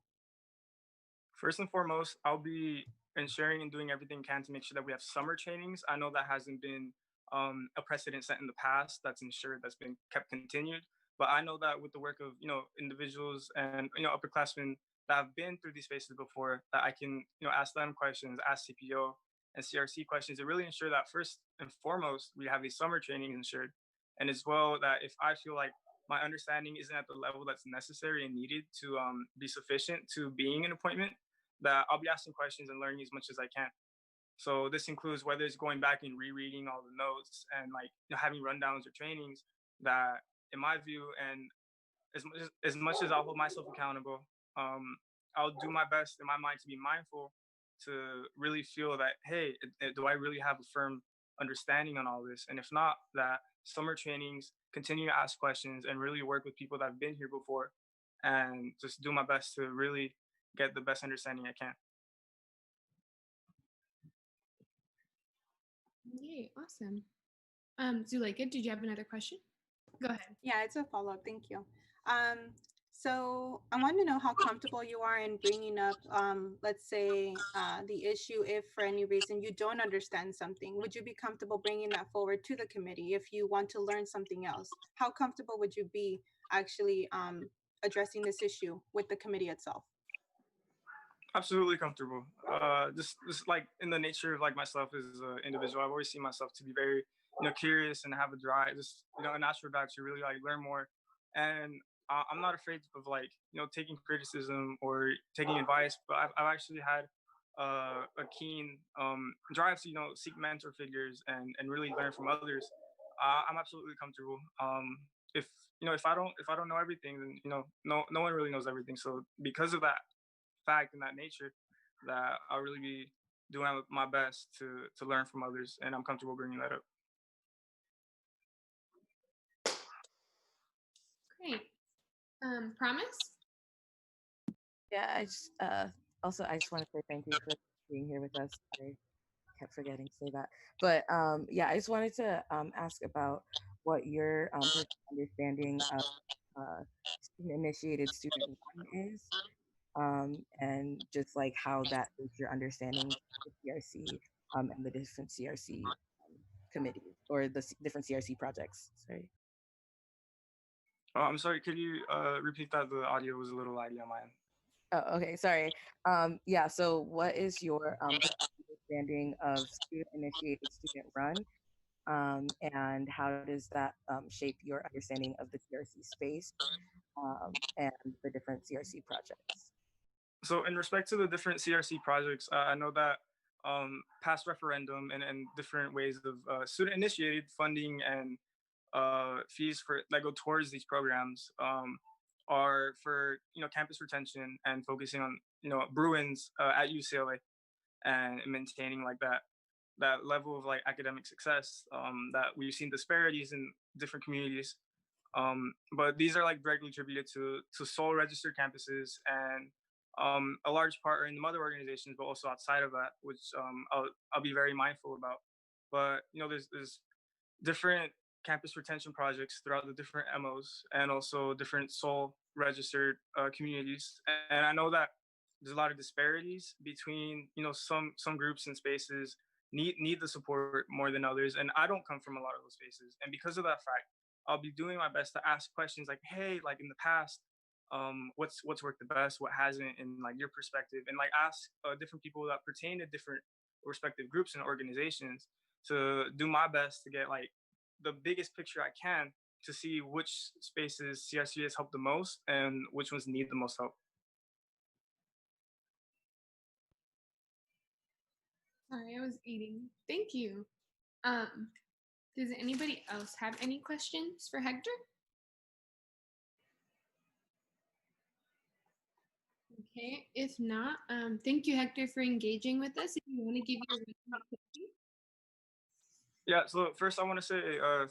First and foremost, I'll be ensuring and doing everything I can to make sure that we have summer trainings. I know that hasn't been a precedent set in the past. That's ensured, that's been kept continued. But I know that with the work of individuals and upperclassmen that have been through these spaces before, that I can ask them questions, ask CPO and CRC questions to really ensure that first and foremost we have these summer trainings ensured, and as well that if I feel like my understanding isn't at the level that's necessary and needed to be sufficient to being an appointment, that I'll be asking questions and learning as much as I can. So this includes whether it's going back and rereading all the notes and having rundowns or trainings that, in my view, and as much as I'll hold myself accountable, I'll do my best in my mind to be mindful to really feel that, hey, do I really have a firm understanding on all this? And if not, that summer trainings, continue to ask questions and really work with people that have been here before and just do my best to really get the best understanding I can. Yay, awesome. Zuleika, did you have another question? Go ahead. Yeah, it's a follow-up. Thank you. So I want to know how comfortable you are in bringing up, let's say, the issue if for any reason you don't understand something. Would you be comfortable bringing that forward to the committee if you want to learn something else? How comfortable would you be actually addressing this issue with the committee itself? Absolutely comfortable. Just like in the nature of myself as an individual, I've always seen myself to be very curious and have a drive, just a natural drive to really learn more. And I'm not afraid of taking criticism or taking advice, but I've actually had a keen drive to seek mentor figures and really learn from others. I'm absolutely comfortable. If I don't know everything, then no one really knows everything. So because of that fact and that nature, that I'll really be doing my best to learn from others, and I'm comfortable bringing that up. Great. Promise? Yeah, I just I just want to say thank you for being here with us. I kept forgetting to say that, but yeah, I just wanted to ask about what your understanding of student-initiated student run is, and just how that is your understanding of the CRC and the different CRC committees or the different CRC projects. Sorry. Oh, I'm sorry. Could you repeat that? The audio was a little laggy on my end. Oh, okay. Sorry. Yeah. So, what is your understanding of student-initiated student run, and how does that shape your understanding of the CRC space and the different CRC projects? So, in respect to the different CRC projects, I know that past referendum and different ways of student-initiated funding and fees for that go towards these programs are for campus retention and focusing on Bruins at UCLA and maintaining that level of academic success that we've seen disparities in different communities. But these are directly attributed to sole registered campuses, and a large part are in the mother organizations, but also outside of that, which I'll be very mindful about. But there's different campus retention projects throughout the different MOs and also different sole registered communities. And I know that there's a lot of disparities between some groups and spaces need the support more than others, and I don't come from a lot of those spaces. And because of that fact, I'll be doing my best to ask questions like, hey, like in the past, what's worked the best, what hasn't, in like your perspective, and like ask different people that pertain to different respective groups and organizations to do my best to get like the biggest picture I can to see which spaces CSU has helped the most and which ones need the most help. Sorry, I was eating. Thank you. Does anybody else have any questions for Hector? Okay, if not, thank you, Hector, for engaging with us. If you want to give your resume. Yeah, so first I want to say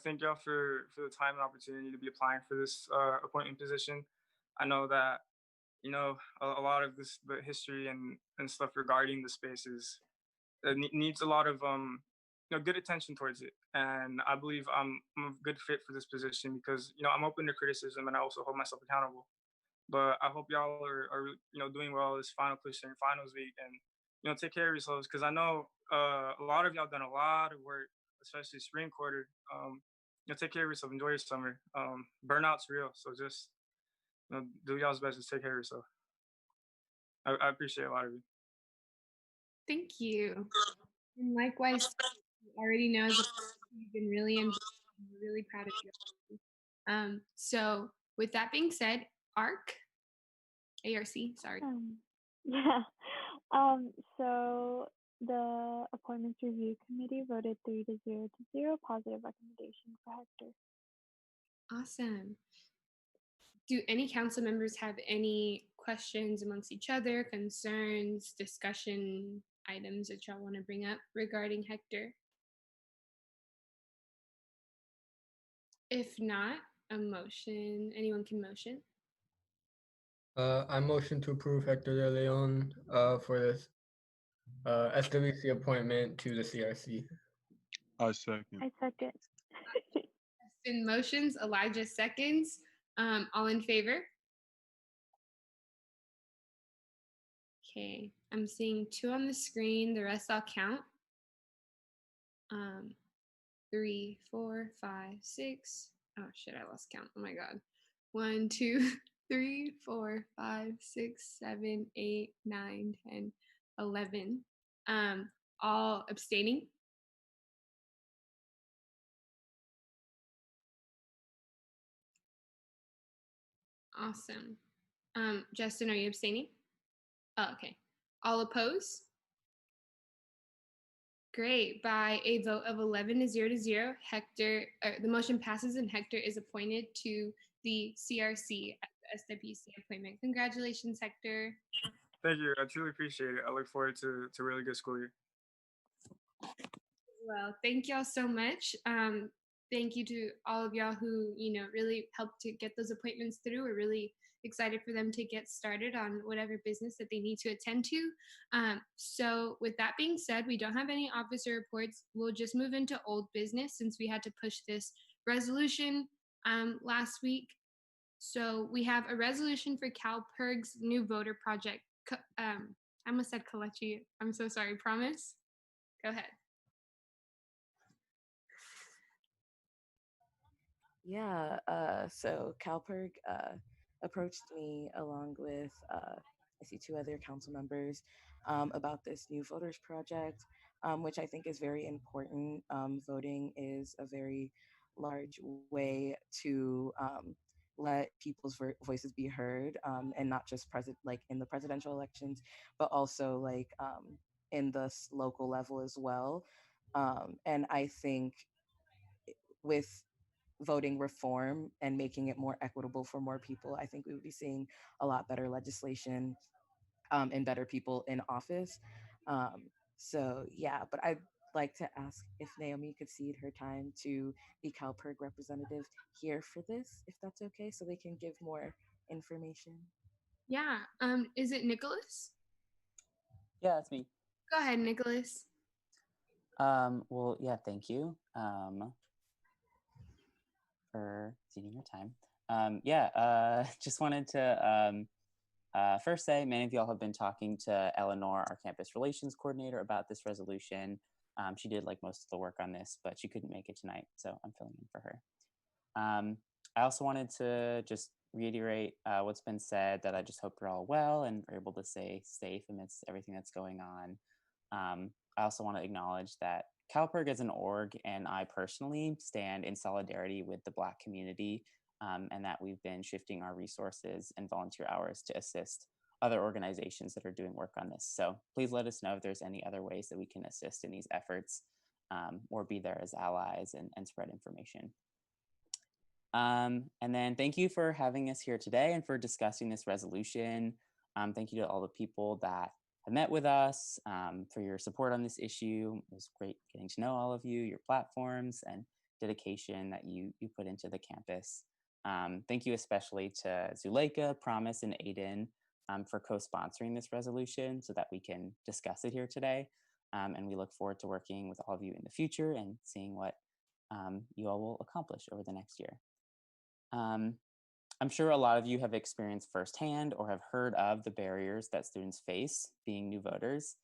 thank y'all for the time and opportunity to be applying for this appointment position. I know that, you know, a lot of this, the history and stuff regarding the spaces needs a lot of you know, good attention towards it. And I believe I'm a good fit for this position because, you know, I'm open to criticism and I also hold myself accountable. But I hope y'all are you know, doing well this final push in finals week, and you know, take care of yourselves because I know a lot of y'all done a lot of work, especially spring quarter. You know, take care of yourself, enjoy your summer. Burnout's real, so just, you know, do y'all's best to take care of yourself. I appreciate a lot of you. Thank you. And likewise, you already know that you've been really involved. I'm really proud of you. So with that being said, ARC, sorry. Yeah. So the Appointments Review Committee voted 3-0 positive recommendation for Hector. Awesome. Do any council members have any questions amongst each other, concerns, discussion items that y'all want to bring up regarding Hector? If not, a motion, anyone can motion. I motion to approve Hector de Leon for this SWC appointment to the CRC. I second. I second. In motions, Elijah seconds. All in favor? Okay, I'm seeing 2 on the screen. The rest I'll count. 3, 4, 5, 6. Oh shit, I lost count. Oh my god. 1, 2, 3, 4, 5, 6, 7, 8, 9, 10, 11. All abstaining. Awesome. Justin, are you abstaining? Oh, okay. All opposed? Great. By a vote of 11-0, Hector, the motion passes and Hector is appointed to the CRC at the SWC appointment. Congratulations, Hector. Thank you. I truly appreciate it. I look forward to a really good school year. Well, thank y'all so much. Thank you to all of y'all who, you know, really helped to get those appointments through. We're really excited for them to get started on whatever business that they need to attend to. So with that being said, we don't have any officer reports. We'll just move into old business since we had to push this resolution last week. So we have a resolution for CalPERG's new voter project. I almost said Kalechi. I'm so sorry. Promise? Go ahead. Yeah, so CalPERG approached me along with, I see 2 other council members about this new voters project, which I think is very important. Voting is a very large way to let people's voices be heard, and not just like in the presidential elections, but also like in the local level as well. And I think with voting reform and making it more equitable for more people, I think we would be seeing a lot better legislation and better people in office. So yeah, but I'd like to ask if Naomi could cede her time to the CalPERG representative here for this, if that's okay, so they can give more information. Yeah. Is it Nicholas? Yeah, that's me. Go ahead, Nicholas. Well, yeah, thank you for ceding your time. Just wanted to first say many of y'all have been talking to Eleanor, our campus relations coordinator, about this resolution. She did like most of the work on this, but she couldn't make it tonight, so I'm filling in for her. I also wanted to just reiterate what's been said, that I just hope you're all well and are able to stay safe amidst everything that's going on. I also want to acknowledge that CalPERG as an org and I personally stand in solidarity with the Black community, and that we've been shifting our resources and volunteer hours to assist other organizations that are doing work on this. So please let us know if there's any other ways that we can assist in these efforts, or be there as allies and spread information. And then thank you for having us here today and for discussing this resolution. Thank you to all the people that have met with us, for your support on this issue. It was great getting to know all of you, your platforms, and dedication that you put into the campus. Thank you especially to Zuleika, Promise, and Aiden for co-sponsoring this resolution so that we can discuss it here today. And we look forward to working with all of you in the future and seeing what you all will accomplish over the next year. I'm sure a lot of you have experienced firsthand or have heard of the barriers that students face being new voters.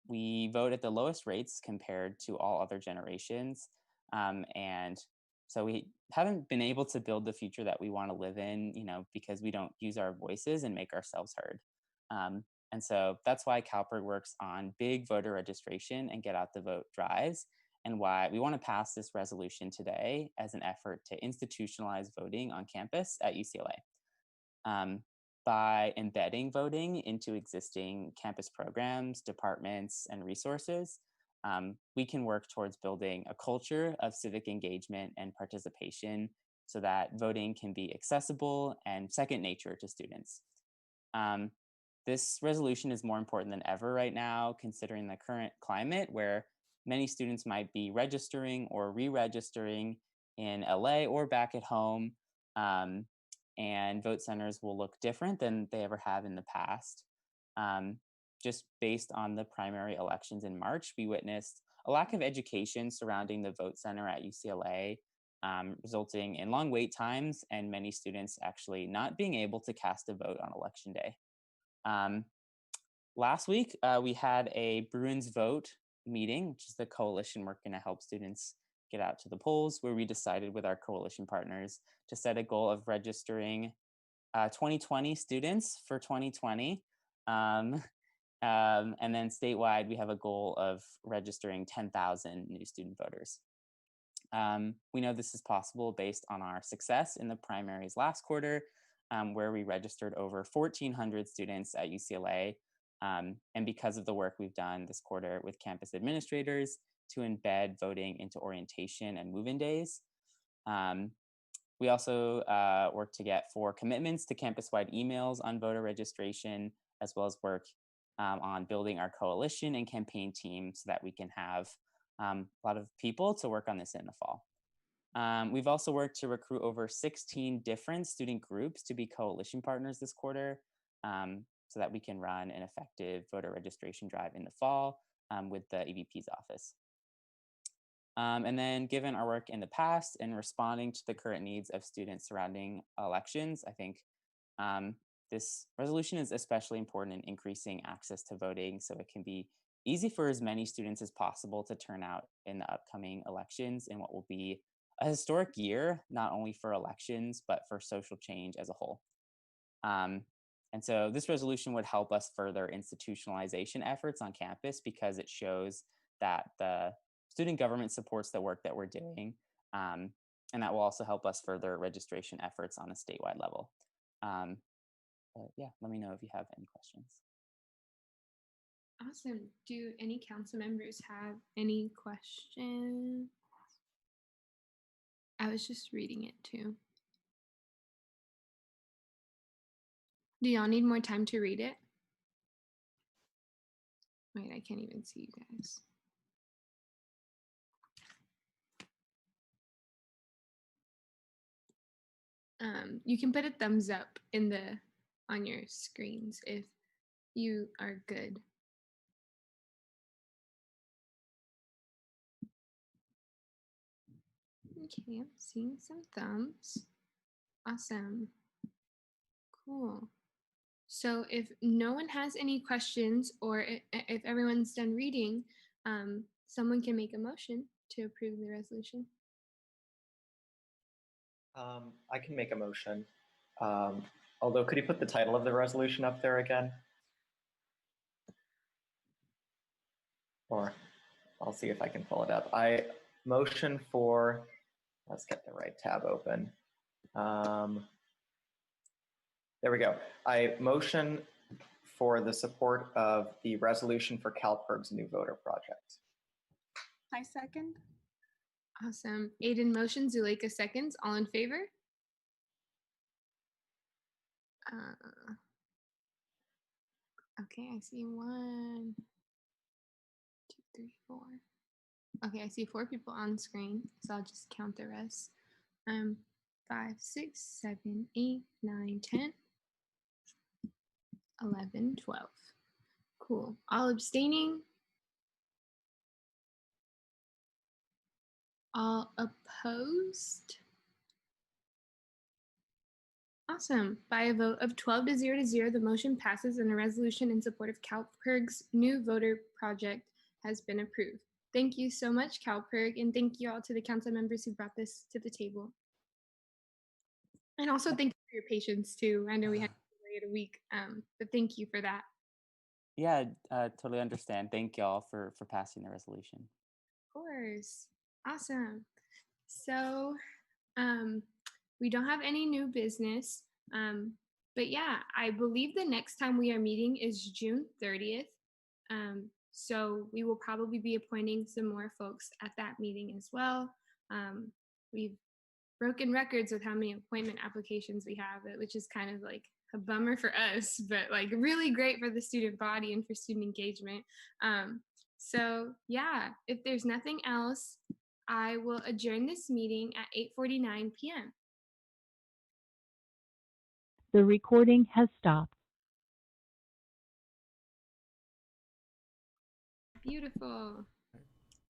We vote at the lowest rates compared to all other generations. And so we haven't been able to build the future that we want to live in, because we don't use our voices and make ourselves heard. And so that's why CalPERG works on big voter registration and get out the vote drives, and why we want to pass this resolution today as an effort to institutionalize voting on campus at UCLA. By embedding voting into existing campus programs, departments, and resources, we can work towards building a culture of civic engagement and participation so that voting can be accessible and second nature to students. This resolution is more important than ever right now, considering the current climate where many students might be registering or re-registering in LA or back at home, and vote centers will look different than they ever have in the past. Just based on the primary elections in March, we witnessed a lack of education surrounding the vote center at UCLA, resulting in long wait times and many students actually not being able to cast a vote on election day. Last week, we had a Bruins Vote meeting, which is the coalition working to help students get out to the polls, where we decided with our coalition partners to set a goal of registering 2020 students for 2020. And then statewide, we have a goal of registering 10,000 new student voters. We know this is possible based on our success in the primaries last quarter, where we registered over 1,400 students at UCLA, and because of the work we've done this quarter with campus administrators to embed voting into orientation and move-in days. We also work to get 4 commitments to campus-wide emails on voter registration, as well as work on building our coalition and campaign team so that we can have a lot of people to work on this in the fall. We've also worked to recruit over 16 different student groups to be coalition partners this quarter, so that we can run an effective voter registration drive in the fall with the EVP's office. And then given our work in the past and responding to the current needs of students surrounding elections, I think this resolution is especially important in increasing access to voting so it can be easy for as many students as possible to turn out in the upcoming elections in what will be a historic year, not only for elections, but for social change as a whole. And so this resolution would help us further institutionalization efforts on campus because it shows that the student government supports the work that we're doing. And that will also help us further registration efforts on a statewide level. But yeah, let me know if you have any questions. Awesome. Do any council members have any questions? I was just reading it too. Do y'all need more time to read it? Wait, I can't even see you guys. You can put a thumbs up on your screens if you are good. Okay, I'm seeing some thumbs. Awesome. Cool. So if no one has any questions, or if everyone's done reading, someone can make a motion to approve the resolution. I can make a motion. Although, could you put the title of the resolution up there again? Or I'll see if I can pull it up. I motion for, let's get the right tab open. There we go. I motion for the support of the resolution for CalPERG's new voter project. I second. Awesome. Aiden motion, Zuleika seconds. All in favor? Okay, I see 1, 2, 3, 4. Okay, I see 4 people on screen, so I'll just count the rest. 5, 6, 7, 8, 9, 10, 11, 12. Cool. All abstaining? All opposed? Awesome. By a vote of 12 to 0, the motion passes and a resolution in support of CalPERG's new voter project has been approved. Thank you so much, CalPERG, and thank you all to the council members who brought this to the table. And also thank you for your patience too. I know we had to wait a week, but thank you for that. Yeah, totally understand. Thank y'all for passing the resolution. Of course. Awesome. So we don't have any new business, but yeah, I believe the next time we are meeting is June 30th. So we will probably be appointing some more folks at that meeting as well. We've broken records with how many appointment applications we have, which is kind of like a bummer for us, but like really great for the student body and for student engagement. So yeah, if there's nothing else, I will adjourn this meeting at 8:49 p.m. The recording has stopped. Beautiful.